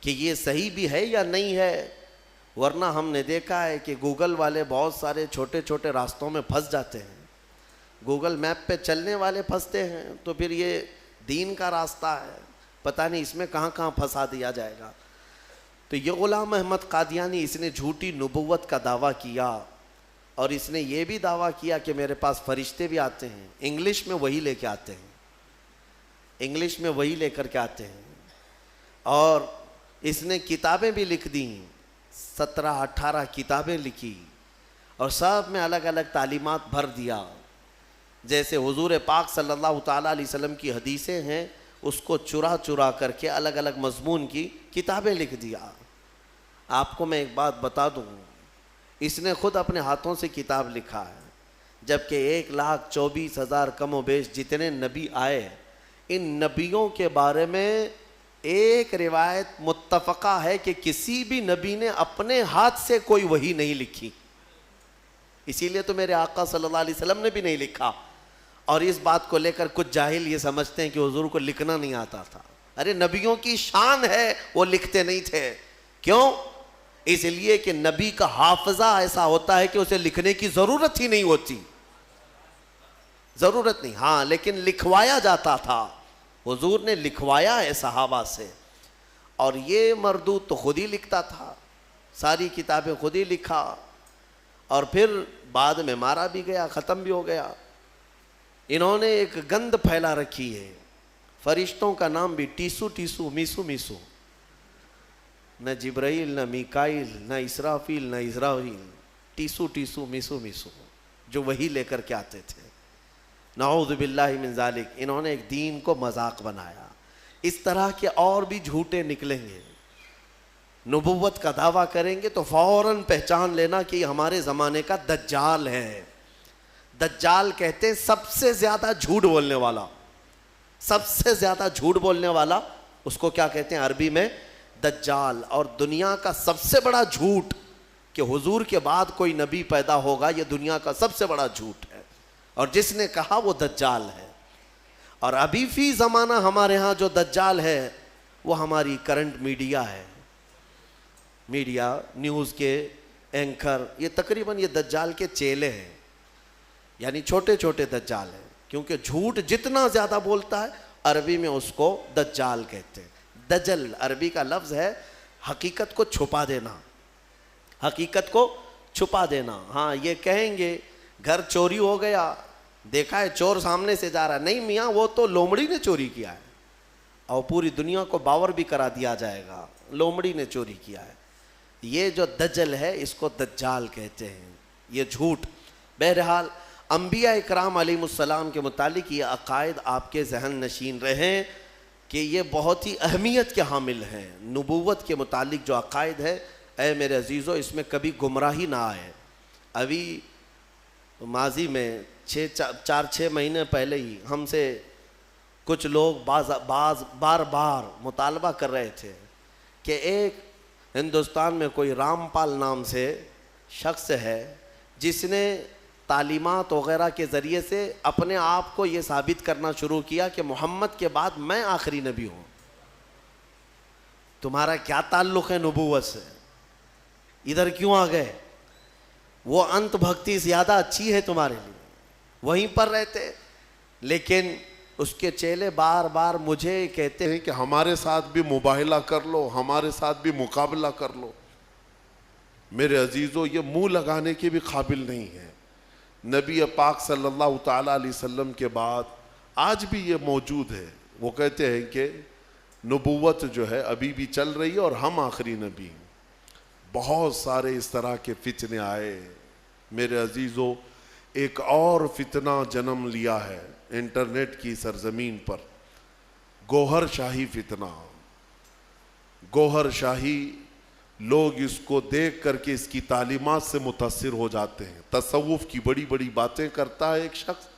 کہ یہ صحیح بھی ہے یا نہیں ہے. ورنہ ہم نے دیکھا ہے کہ گوگل والے بہت سارے چھوٹے چھوٹے راستوں میں پھنس جاتے ہیں. گوگل میپ پہ چلنے والے پھنستے ہیں, تو پھر یہ دین کا راستہ ہے, پتہ نہیں اس میں کہاں کہاں پھنسا دیا جائے گا. تو یہ غلام احمد قادیانی, اس نے جھوٹی نبوت کا دعویٰ کیا, اور اس نے یہ بھی دعویٰ کیا کہ میرے پاس فرشتے بھی آتے ہیں, انگلش میں وہی لے کے آتے ہیں, انگلش میں وہی لے کر کے آتے ہیں. اور اس نے کتابیں بھی لکھ دیں, 17-18 کتابیں لکھی, اور سب میں الگ الگ تعلیمات بھر دیا. جیسے حضور پاک صلی اللہ تعالیٰ علیہ وسلم کی حدیثیں ہیں, اس کو چرا چرا کر کے الگ الگ مضمون کی کتابیں لکھ دیا. آپ کو میں ایک بات بتا دوں, اس نے خود اپنے ہاتھوں سے کتاب لکھا ہے, جبکہ 1,24,000 کم و بیش جتنے نبی آئے, ان نبیوں کے بارے میں ایک روایت متفقہ ہے کہ کسی بھی نبی نے اپنے ہاتھ سے کوئی وحی نہیں لکھی. اسی لیے تو میرے آقا صلی اللہ علیہ وسلم نے بھی نہیں لکھا. اور اس بات کو لے کر کچھ جاہل یہ سمجھتے ہیں کہ حضور کو لکھنا نہیں آتا تھا. ارے نبیوں کی شان ہے, وہ لکھتے نہیں تھے. کیوں؟ اس لیے کہ نبی کا حافظہ ایسا ہوتا ہے کہ اسے لکھنے کی ضرورت ہی نہیں ہوتی, ضرورت نہیں. ہاں لیکن لکھوایا جاتا تھا, حضور نے لکھوایا ہے صحابہ سے. اور یہ مردود تو خود ہی لکھتا تھا, ساری کتابیں خود ہی لکھا, اور پھر بعد میں مارا بھی گیا, ختم بھی ہو گیا. انہوں نے ایک گند پھیلا رکھی ہے, فرشتوں کا نام بھی ٹیسو ٹیسو میسو میسو, نہ جبرائیل نہ میکائیل نہ اسرافیل نہ اسرائیل, ٹیسو ٹیسو میسو میسو, جو وہی لے کر کے آتے تھے. نعوذ باللہ من ذالک. انہوں نے ایک دین کو مذاق بنایا. اس طرح کے اور بھی جھوٹے نکلیں گے, نبوت کا دعویٰ کریں گے تو فوراً پہچان لینا کہ یہ ہمارے زمانے کا دجال ہے. دجال کہتے ہیں سب سے زیادہ جھوٹ بولنے والا, سب سے زیادہ جھوٹ بولنے والا, اس کو کیا کہتے ہیں عربی میں؟ دجال. اور دنیا کا سب سے بڑا جھوٹ کہ حضور کے بعد کوئی نبی پیدا ہوگا, یہ دنیا کا سب سے بڑا جھوٹ ہے, اور جس نے کہا وہ دجال ہے. اور ابھی فی زمانہ ہمارے ہاں جو دجال ہے وہ ہماری کرنٹ میڈیا ہے, میڈیا نیوز کے اینکر, یہ تقریباً یہ دجال کے چیلے ہیں, یعنی چھوٹے چھوٹے دجال ہیں. کیونکہ جھوٹ جتنا زیادہ بولتا ہے عربی میں اس کو دجال کہتے ہیں. دجل عربی کا لفظ ہے حقیقت کو چھپا دینا, حقیقت کو چھپا دینا. ہاں یہ کہیں گے گھر چوری ہو گیا, دیکھا ہے چور سامنے سے جا رہا, نہیں میاں وہ تو لومڑی نے چوری کیا ہے, اور پوری دنیا کو باور بھی کرا دیا جائے گا لومڑی نے چوری کیا ہے. یہ جو دجل ہے اس کو دجال کہتے ہیں, یہ جھوٹ. بہرحال انبیاء اکرام علیہم السلام کے متعلق یہ عقائد آپ کے ذہن نشین رہیں کہ یہ بہت ہی اہمیت کے حامل ہیں. نبوت کے متعلق جو عقائد ہے, اے میرے عزیزو, اس میں کبھی گمراہی نہ آئے. ابھی ماضی میں 4-6 مہینے پہلے ہی ہم سے کچھ لوگ بار بار مطالبہ کر رہے تھے کہ ایک ہندوستان میں کوئی رام پال نام سے شخص ہے جس نے تعلیمات وغیرہ کے ذریعے سے اپنے آپ کو یہ ثابت کرنا شروع کیا کہ محمد کے بعد میں آخری نبی ہوں. تمہارا کیا تعلق ہے نبوت سے, ادھر کیوں آ گئے؟ وہ انت بھکتی زیادہ اچھی ہے تمہارے لیے, وہیں پر رہتے. لیکن اس کے چیلے بار بار مجھے کہتے ہیں کہ ہمارے ساتھ بھی مباہلہ کر لو, ہمارے ساتھ بھی مقابلہ کر لو. میرے عزیزو, یہ منہ لگانے کے بھی قابل نہیں ہے. نبی پاک صلی اللہ تعالیٰ علیہ وسلم کے بعد آج بھی یہ موجود ہے. وہ کہتے ہیں کہ نبوت جو ہے ابھی بھی چل رہی ہے اور ہم آخری نبی ہیں. بہت سارے اس طرح کے فتنے آئے. میرے عزیزو, ایک اور فتنہ جنم لیا ہے انٹرنیٹ کی سرزمین پر, گوہر شاہی فتنہ. گوہر شاہی لوگ اس کو دیکھ کر کے اس کی تعلیمات سے متاثر ہو جاتے ہیں. تصوف کی بڑی بڑی باتیں کرتا ہے ایک شخص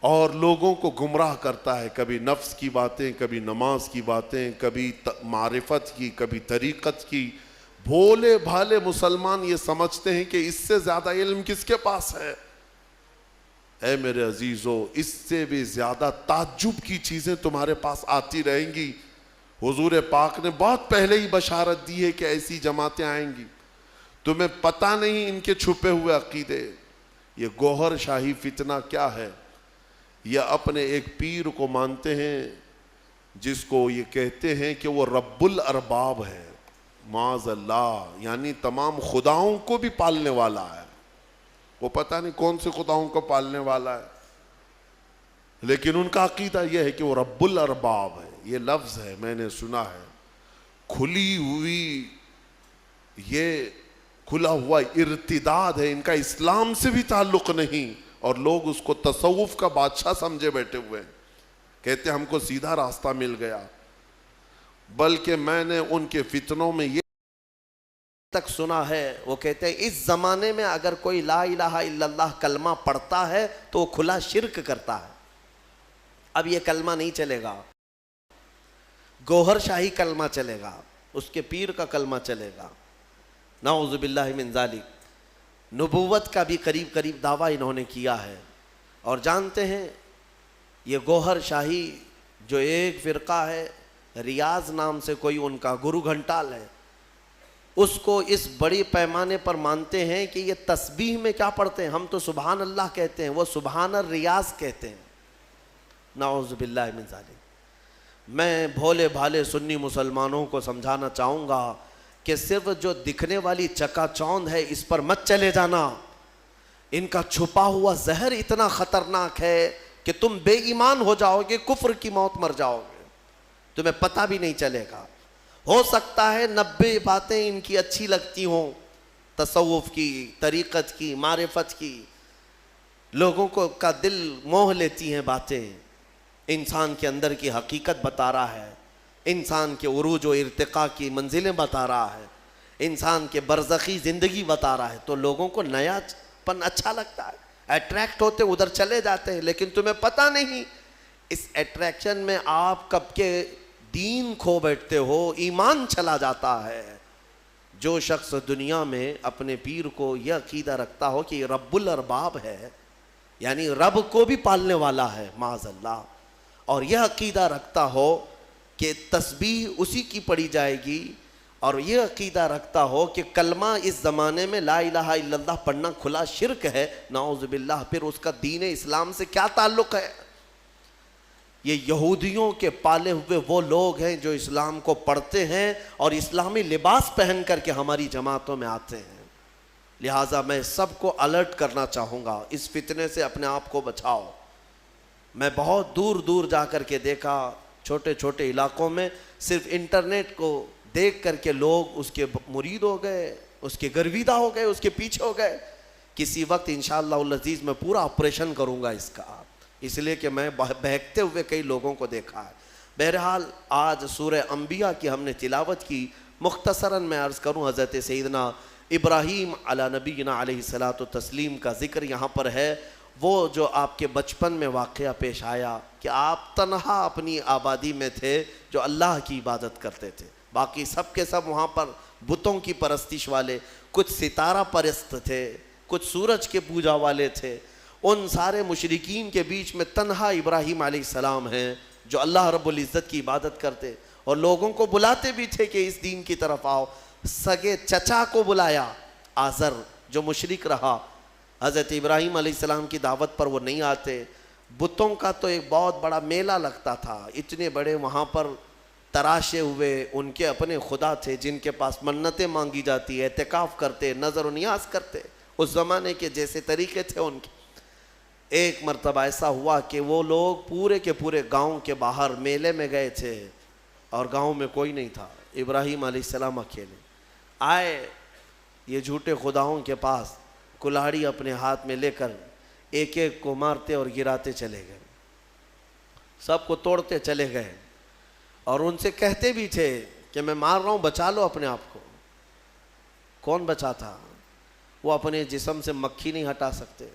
اور لوگوں کو گمراہ کرتا ہے, کبھی نفس کی باتیں, کبھی نماز کی باتیں, کبھی معرفت کی, کبھی طریقت کی. بھولے بھالے مسلمان یہ سمجھتے ہیں کہ اس سے زیادہ علم کس کے پاس ہے. اے میرے عزیزو, اس سے بھی زیادہ تعجب کی چیزیں تمہارے پاس آتی رہیں گی. حضور پاک نے بہت پہلے ہی بشارت دی ہے کہ ایسی جماعتیں آئیں گی. تمہیں پتہ نہیں ان کے چھپے ہوئے عقیدے. یہ گوہر شاہی فتنہ کیا ہے؟ یہ اپنے ایک پیر کو مانتے ہیں جس کو یہ کہتے ہیں کہ وہ رب الارباب ہے, معاذ اللہ, یعنی تمام خداؤں کو بھی پالنے والا ہے. وہ پتہ نہیں کون سے خداؤں کو پالنے والا ہے, لیکن ان کا عقیدہ یہ ہے کہ وہ رب الارباب ہے. یہ لفظ ہے, میں نے سنا ہے, کھلی ہوئی, یہ کھلا ہوا ارتداد ہے. ان کا اسلام سے بھی تعلق نہیں اور لوگ اس کو تصوف کا بادشاہ سمجھے بیٹھے ہوئے ہیں, کہتے ہم کو سیدھا راستہ مل گیا. بلکہ میں نے ان کے فتنوں میں یہ تک سنا ہے, وہ کہتے ہیں اس زمانے میں اگر کوئی لا الہ الا اللہ کلمہ پڑھتا ہے تو وہ کھلا شرک کرتا ہے. اب یہ کلمہ نہیں چلے گا, گوہر شاہی کلمہ چلے گا, اس کے پیر کا کلمہ چلے گا. نعوذ باللہ من ذالک. نبوت کا بھی قریب قریب دعویٰ انہوں نے کیا ہے. اور جانتے ہیں یہ گوہر شاہی جو ایک فرقہ ہے, ریاض نام سے کوئی ان کا گرو گھنٹال ہے, اس کو اس بڑی پیمانے پر مانتے ہیں کہ یہ تسبیح میں کیا پڑھتے ہیں, ہم تو سبحان اللہ کہتے ہیں, وہ سبحان الریاض کہتے ہیں. نعوذ باللہ من ذالک. میں بھولے بھالے سنی مسلمانوں کو سمجھانا چاہوں گا کہ صرف جو دکھنے والی چکا چوند ہے اس پر مت چلے جانا. ان کا چھپا ہوا زہر اتنا خطرناک ہے کہ تم بے ایمان ہو جاؤ گے, کفر کی موت مر جاؤ گے, تمہیں پتہ بھی نہیں چلے گا. ہو سکتا ہے 90 باتیں ان کی اچھی لگتی ہوں, تصوف کی, طریقت کی, معرفت کی, لوگوں کو کا دل موہ لیتی ہیں باتیں. انسان کے اندر کی حقیقت بتا رہا ہے, انسان کے عروج و ارتقاء کی منزلیں بتا رہا ہے, انسان کے برزخی زندگی بتا رہا ہے, تو لوگوں کو نیا پن اچھا لگتا ہے, اٹریکٹ ہوتے ادھر چلے جاتے ہیں. لیکن تمہیں پتہ نہیں اس اٹریکشن میں آپ کب کے دین کھو بیٹھتے ہو, ایمان چلا جاتا ہے. جو شخص دنیا میں اپنے پیر کو یہ عقیدہ رکھتا ہو کہ یہ رب الارباب ہے, یعنی رب کو بھی پالنے والا ہے معاذ اللہ, اور یہ عقیدہ رکھتا ہو کہ تسبیح اسی کی پڑھی جائے گی, اور یہ عقیدہ رکھتا ہو کہ کلمہ اس زمانے میں لا الہ الا اللہ پڑھنا کھلا شرک ہے, نعوذ باللہ, پھر اس کا دین اسلام سے کیا تعلق ہے؟ یہ یہودیوں کے پالے ہوئے وہ لوگ ہیں جو اسلام کو پڑھتے ہیں اور اسلامی لباس پہن کر کے ہماری جماعتوں میں آتے ہیں. لہٰذا میں سب کو الرٹ کرنا چاہوں گا, اس فتنے سے اپنے آپ کو بچاؤ. میں بہت دور دور جا کر کے دیکھا, چھوٹے چھوٹے علاقوں میں صرف انٹرنیٹ کو دیکھ کر کے لوگ اس کے مرید ہو گئے, اس کے گرویدہ ہو گئے, اس کے پیچھے ہو گئے. کسی وقت انشاءاللہ العزیز میں پورا آپریشن کروں گا اس کا, اس لیے کہ میں بہکتے ہوئے کئی لوگوں کو دیکھا ہے. بہرحال آج سورہ انبیاء کی ہم نے تلاوت کی. مختصراً میں عرض کروں, حضرت سیدنا ابراہیم علی نبینا علیہ الصلاۃ والتسلیم کا ذکر یہاں پر ہے. وہ جو آپ کے بچپن میں واقعہ پیش آیا کہ آپ تنہا اپنی آبادی میں تھے جو اللہ کی عبادت کرتے تھے, باقی سب کے سب وہاں پر بتوں کی پرستش والے, کچھ ستارہ پرست تھے, کچھ سورج کے پوجا والے تھے. ان سارے مشرکین کے بیچ میں تنہا ابراہیم علیہ السلام ہیں جو اللہ رب العزت کی عبادت کرتے اور لوگوں کو بلاتے بھی تھے کہ اس دین کی طرف آؤ. سگے چچا کو بلایا, آزر جو مشرک رہا, حضرت ابراہیم علیہ السلام کی دعوت پر وہ نہیں آتے. بتوں کا تو ایک بہت بڑا میلہ لگتا تھا, اتنے بڑے وہاں پر تراشے ہوئے ان کے اپنے خدا تھے جن کے پاس منتیں مانگی جاتی, اعتکاف کرتے, نظر و نیاز کرتے, اس زمانے کے جیسے طریقے تھے ان کے. ایک مرتبہ ایسا ہوا کہ وہ لوگ پورے کے پورے گاؤں کے باہر میلے میں گئے تھے اور گاؤں میں کوئی نہیں تھا, ابراہیم علیہ السلام اکیلے آئے. یہ جھوٹے خداؤں کے پاس کلاڑی اپنے ہاتھ میں لے کر ایک ایک کو مارتے اور گراتے چلے گئے, سب کو توڑتے چلے گئے, اور ان سے کہتے بھی تھے کہ میں مار رہا ہوں, بچا لو اپنے آپ کو. کون بچاتا؟ وہ اپنے جسم سے مکھی نہیں ہٹا سکتے۔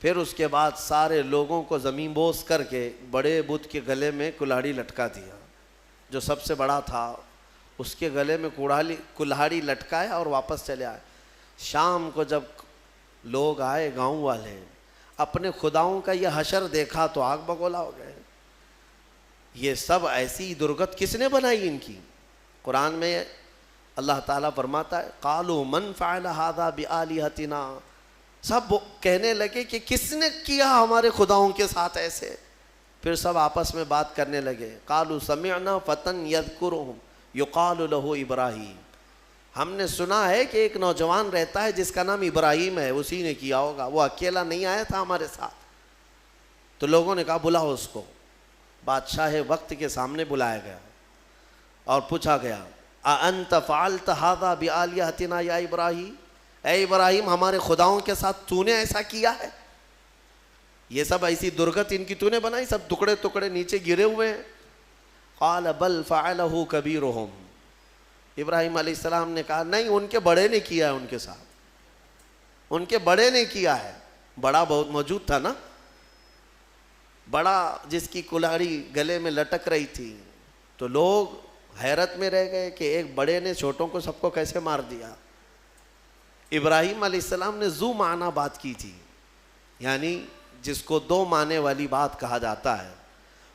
پھر اس کے بعد سارے لوگوں کو زمین بوس کر کے بڑے بت کے گلے میں کلہاڑی لٹکا دیا، جو سب سے بڑا تھا اس کے گلے میں کلہاڑی لٹکایا اور واپس چلے آئے۔ شام کو جب لوگ آئے گاؤں والے، اپنے خداؤں کا یہ حشر دیکھا تو آگ بگولا ہو گئے۔ یہ سب ایسی درگت کس نے بنائی ان کی؟ قرآن میں اللہ تعالیٰ فرماتا ہے قالوا من فعل هذا بآلهتنا، سب کہنے لگے کہ کس نے کیا ہمارے خداؤں کے ساتھ ایسے؟ پھر سب آپس میں بات کرنے لگے، قالوا سمعنا فتى يذكرهم يقال له ابراہیم، ہم نے سنا ہے کہ ایک نوجوان رہتا ہے جس کا نام ابراہیم ہے، اسی نے کیا ہوگا، وہ اکیلا نہیں آیا تھا ہمارے ساتھ۔ تو لوگوں نے کہا بلاؤ اس کو۔ بادشاہ وقت کے سامنے بلایا گیا اور پوچھا گیا اَأَنْتَ فَعَلْتَ هَذَا بِآلِهَتِنَا یا ابراہیم، اے ابراہیم ہمارے خداؤں کے ساتھ تو نے ایسا کیا ہے؟ یہ سب ایسی درگت ان کی تو نے بنائی، سب ٹکڑے ٹکڑے نیچے گرے ہوئے ہیں۔ قال بل فعلہ کبیرہم، ابراہیم علیہ السلام نے کہا نہیں، ان کے بڑے نے کیا ہے، ان کے ساتھ ان کے بڑے نے کیا ہے۔ بڑا بہت موجود تھا نا، بڑا جس کی کلاڑی گلے میں لٹک رہی تھی، تو لوگ حیرت میں رہ گئے کہ ایک بڑے نے چھوٹوں کو سب کو کیسے مار دیا۔ ابراہیم علیہ السلام نے ذو معنی بات کی تھی، یعنی جس کو دو معنی والی بات کہا جاتا ہے۔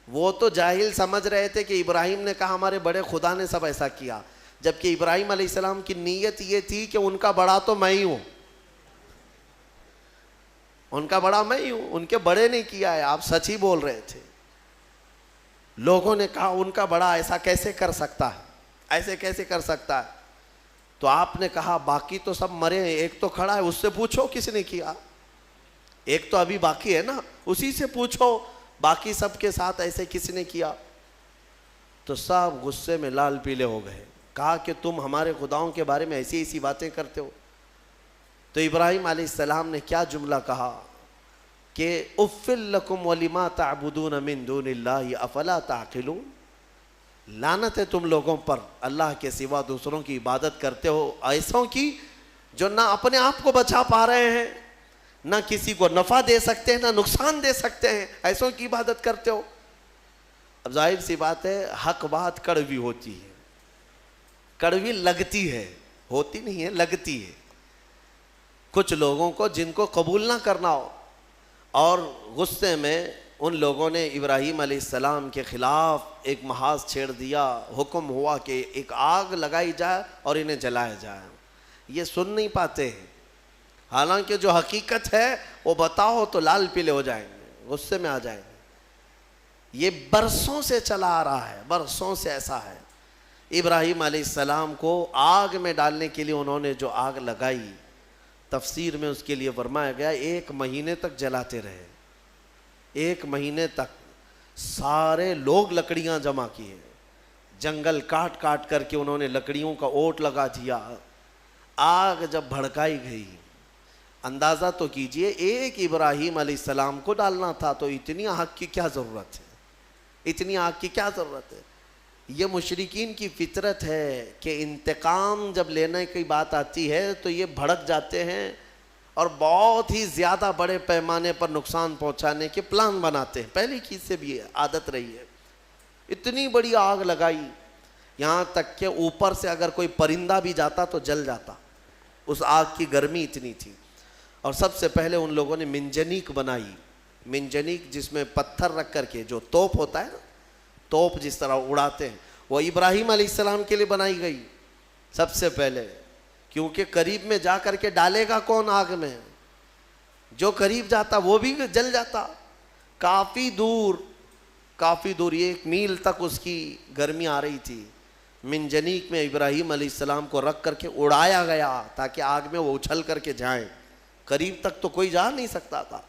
وہ تو جاہل سمجھ رہے تھے کہ ابراہیم نے کہا ہمارے بڑے خدا نے سب ایسا کیا، جبکہ ابراہیم علیہ السلام کی نیت یہ تھی کہ ان کا بڑا تو میں ہی ہوں، ان کا بڑا میں ہی ہوں، ان کے بڑے نے کیا ہے، آپ سچ ہی بول رہے تھے۔ لوگوں نے کہا ان کا بڑا ایسا کیسے کر سکتا ہے، ایسے کیسے کر سکتا ہے؟ تو آپ نے کہا باقی تو سب مرے ہیں، ایک تو کھڑا ہے، اس سے پوچھو کس نے کیا، ایک تو ابھی باقی ہے نا، اسی سے پوچھو باقی سب کے ساتھ ایسے کس نے کیا۔ تو سب غصے میں لال پیلے ہو گئے، کہا کہ تم ہمارے خداؤں کے بارے میں ایسی ایسی باتیں کرتے ہو۔ تو ابراہیم علیہ السلام نے کیا جملہ کہا کہ اُفٍ لَكُمْ وَلِمَا تَعْبُدُونَ مِن دُونِ اللَّهِ أَفَلَا تَعْقِلُونَ، لعنت ہے تم لوگوں پر، اللہ کے سوا دوسروں کی عبادت کرتے ہو، ایسوں کی جو نہ اپنے آپ کو بچا پا رہے ہیں، نہ کسی کو نفع دے سکتے ہیں، نہ نقصان دے سکتے ہیں، ایسوں کی عبادت کرتے ہو۔ اب ظاہر سی بات ہے حق بات کڑوی ہوتی ہے، کڑوی لگتی ہے، ہوتی نہیں ہے، لگتی ہے۔ کچھ لوگوں کو جن کو قبول نہ کرنا ہو، اور غصے میں ان لوگوں نے ابراہیم علیہ السلام کے خلاف ایک محاذ چھیڑ دیا، حکم ہوا کہ ایک آگ لگائی جائے اور انہیں جلایا جائے۔ یہ سن نہیں پاتے ہیں، حالانکہ جو حقیقت ہے وہ بتاؤ تو لال پیلے ہو جائیں گے، غصے میں آ جائیں گے۔ یہ برسوں سے چلا آ رہا ہے، برسوں سے ایسا ہے۔ ابراہیم علیہ السلام کو آگ میں ڈالنے کے لیے انہوں نے جو آگ لگائی، تفسیر میں اس کے لیے فرمایا گیا 1 مہینے تک جلاتے رہے، 1 مہینے تک سارے لوگ لکڑیاں جمع کیے، جنگل کاٹ کاٹ کر کے انہوں نے لکڑیوں کا اوٹ لگا دیا۔ آگ جب بھڑکائی گئی، اندازہ تو کیجئے ایک ابراہیم علیہ السلام کو ڈالنا تھا، تو اتنی آگ کی کیا ضرورت ہے، اتنی آگ کی کیا ضرورت ہے؟ یہ مشرکین کی فطرت ہے کہ انتقام جب لینے کی بات آتی ہے تو یہ بھڑک جاتے ہیں اور بہت ہی زیادہ بڑے پیمانے پر نقصان پہنچانے کے پلان بناتے ہیں، پہلی چیز سے بھی عادت رہی ہے۔ اتنی بڑی آگ لگائی، یہاں تک کہ اوپر سے اگر کوئی پرندہ بھی جاتا تو جل جاتا، اس آگ کی گرمی اتنی تھی۔ اور سب سے پہلے ان لوگوں نے منجنیق بنائی، منجنیق جس میں پتھر رکھ کر کے جو توپ ہوتا ہے نا، توپ جس طرح اڑاتے ہیں، وہ ابراہیم علیہ السلام کے لیے بنائی گئی سب سے پہلے، کیونکہ قریب میں جا کر کے ڈالے گا کون آگ میں، جو قریب جاتا وہ بھی جل جاتا۔ کافی دور 1 میل تک اس کی گرمی آ رہی تھی۔ منجنیق میں ابراہیم علیہ السلام کو رکھ کر کے اڑایا گیا تاکہ آگ میں وہ اچھل کر کے جائیں، قریب تک تو کوئی جا نہیں سکتا تھا۔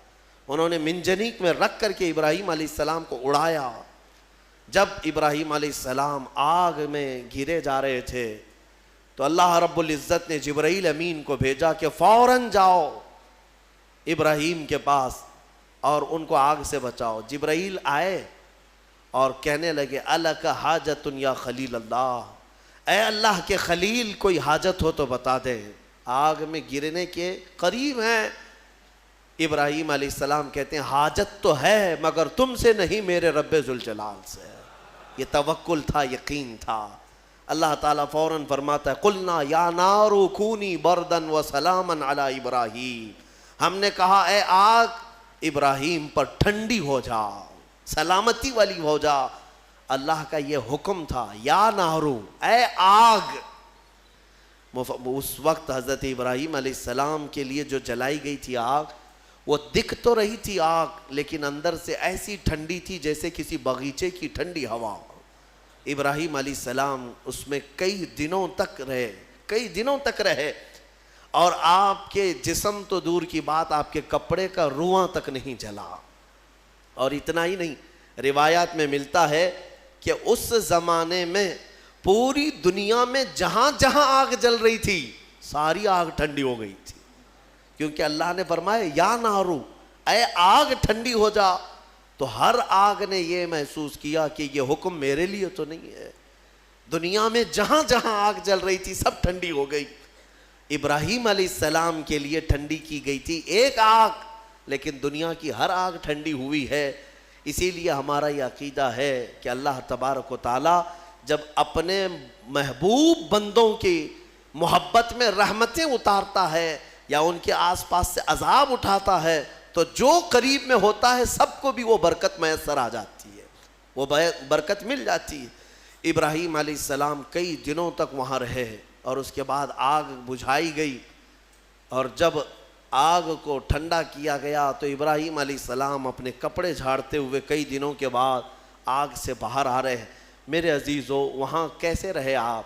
انہوں نے منجنیق میں رکھ کر کے ابراہیم علیہ السلام کو اڑایا۔ جب ابراہیم علیہ السلام آگ میں گرے جا رہے تھے تو اللہ رب العزت نے جبرائیل امین کو بھیجا کہ فوراً جاؤ ابراہیم کے پاس اور ان کو آگ سے بچاؤ۔ جبرائیل آئے اور کہنے لگے الک حاجت یا خلیل اللہ، اے اللہ کے خلیل کوئی حاجت ہو تو بتا دے، آگ میں گرنے کے قریب ہیں۔ ابراہیم علیہ السلام کہتے ہیں حاجت تو ہے مگر تم سے نہیں، میرے رب ذوالجلال سے۔ یہ توکل تھا، یقین تھا۔ اللہ تعالیٰ فوراً فرماتا ہے قلنا یا نار کونی بردن و سلاما علی ابراہیم، ہم نے کہا اے آگ ابراہیم پر ٹھنڈی ہو جا، سلامتی والی ہو جا۔ اللہ کا یہ حکم تھا، یا نارو اے آگ۔ اس وقت حضرت ابراہیم علیہ السلام کے لیے جو جلائی گئی تھی آگ، وہ دکھ تو رہی تھی آگ، لیکن اندر سے ایسی ٹھنڈی تھی جیسے کسی باغیچے کی ٹھنڈی ہوا۔ ابراہیم علیہ السلام اس میں کئی دنوں تک رہے، اور آپ کے جسم تو دور کی بات، آپ کے کپڑے کا رواں تک نہیں جلا۔ اور اتنا ہی نہیں، روایات میں ملتا ہے کہ اس زمانے میں پوری دنیا میں جہاں جہاں آگ جل رہی تھی ساری آگ ٹھنڈی ہو گئی تھی، کیونکہ اللہ نے فرمایا یا نارو اے آگ ٹھنڈی ہو جا۔ تو ہر آگ نے یہ محسوس کیا کہ یہ حکم میرے لیے تو نہیں ہے، دنیا میں جہاں جہاں آگ جل رہی تھی سب ٹھنڈی ہو گئی۔ ابراہیم علیہ السلام کے لیے ٹھنڈی کی گئی تھی ایک آگ، لیکن دنیا کی ہر آگ ٹھنڈی ہوئی ہے۔ اسی لیے ہمارا یہ عقیدہ ہے کہ اللہ تبارک و تعالی جب اپنے محبوب بندوں کی محبت میں رحمتیں اتارتا ہے یا ان کے آس پاس سے عذاب اٹھاتا ہے، تو جو قریب میں ہوتا ہے سب کو بھی وہ برکت میسر آ جاتی ہے، وہ برکت مل جاتی ہے۔ ابراہیم علیہ السلام کئی دنوں تک وہاں رہے، اور اس کے بعد آگ بجھائی گئی، اور جب آگ کو ٹھنڈا کیا گیا تو ابراہیم علیہ السلام اپنے کپڑے جھاڑتے ہوئے کئی دنوں کے بعد آگ سے باہر آ رہے ہیں۔ میرے عزیزو، وہاں کیسے رہے آپ؟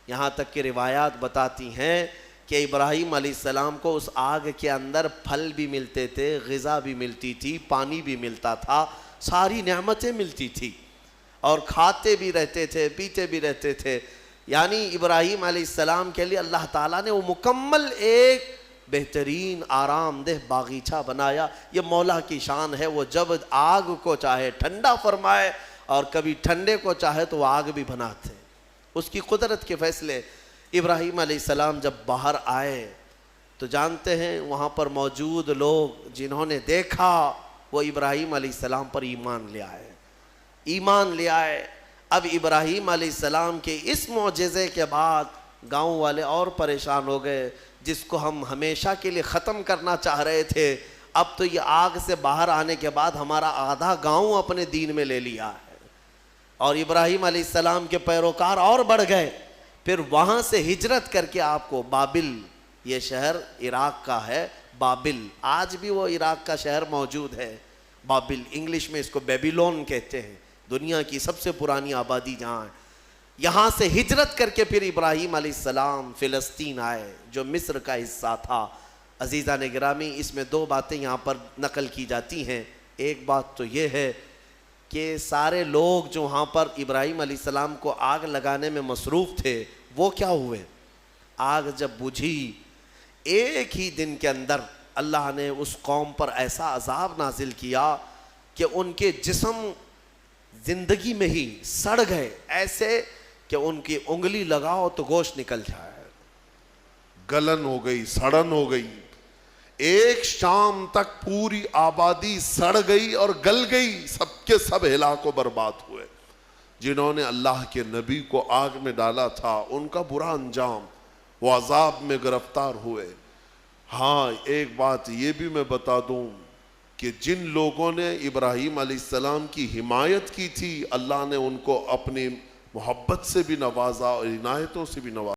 یہاں تک کہ روایات بتاتی ہیں کہ ابراہیم علیہ السلام کو اس آگ کے اندر پھل بھی ملتے تھے، غذا بھی ملتی تھی، پانی بھی ملتا تھا، ساری نعمتیں ملتی تھی، اور کھاتے بھی رہتے تھے، پیتے بھی رہتے تھے۔ یعنی ابراہیم علیہ السلام کے لیے اللہ تعالیٰ نے وہ مکمل ایک بہترین آرام دہ باغیچہ بنایا۔ یہ مولا کی شان ہے، وہ جب آگ کو چاہے ٹھنڈا فرمائے اور کبھی ٹھنڈے کو چاہے تو وہ آگ بھی بناتے، اس کی قدرت کے فیصلے۔ ابراہیم علیہ السلام جب باہر آئے تو جانتے ہیں وہاں پر موجود لوگ جنہوں نے دیکھا وہ ابراہیم علیہ السلام پر ایمان لے آئے۔ اب ابراہیم علیہ السلام کے اس معجزے کے بعد گاؤں والے اور پریشان ہو گئے، جس کو ہم ہمیشہ کے لیے ختم کرنا چاہ رہے تھے، اب تو یہ آگ سے باہر آنے کے بعد ہمارا آدھا گاؤں اپنے دین میں لے لیا ہے۔ اور ابراہیم علیہ السلام کے پیروکار اور بڑھ گئے۔ پھر وہاں سے ہجرت کر کے آپ کو بابل، یہ شہر عراق کا ہے، بابل، آج بھی وہ عراق کا شہر موجود ہے، بابل، انگلش میں اس کو بیبیلون کہتے ہیں، دنیا کی سب سے پرانی آبادی جہاں ہے۔ یہاں سے ہجرت کر کے پھر ابراہیم علیہ السلام فلسطین آئے، جو مصر کا حصہ تھا۔ عزیزان گرامی، اس میں دو باتیں یہاں پر نقل کی جاتی ہیں۔ ایک بات تو یہ ہے کہ سارے لوگ جو وہاں پر ابراہیم علیہ السلام کو آگ لگانے میں مصروف تھے وہ کیا ہوئے؟ آگ جب بجھی ایک ہی دن کے اندر اللہ نے اس قوم پر ایسا عذاب نازل کیا کہ ان کے جسم زندگی میں ہی سڑ گئے، ایسے کہ ان کی انگلی لگاؤ تو گوشت نکل جائے، گلن ہو گئی، سڑن ہو گئی۔ ایک شام تک پوری آبادی سڑ گئی اور گل گئی، سب کے سب ہلاک و برباد ہوئے۔ جنہوں نے اللہ کے نبی کو آگ میں ڈالا تھا ان کا برا انجام، وہ عذاب میں گرفتار ہوئے۔ ہاں، ایک بات یہ بھی میں بتا دوں کہ جن لوگوں نے ابراہیم علیہ السلام کی حمایت کی تھی، اللہ نے ان کو اپنی محبت سے بھی نوازا اور عنایتوں سے بھی نوازا۔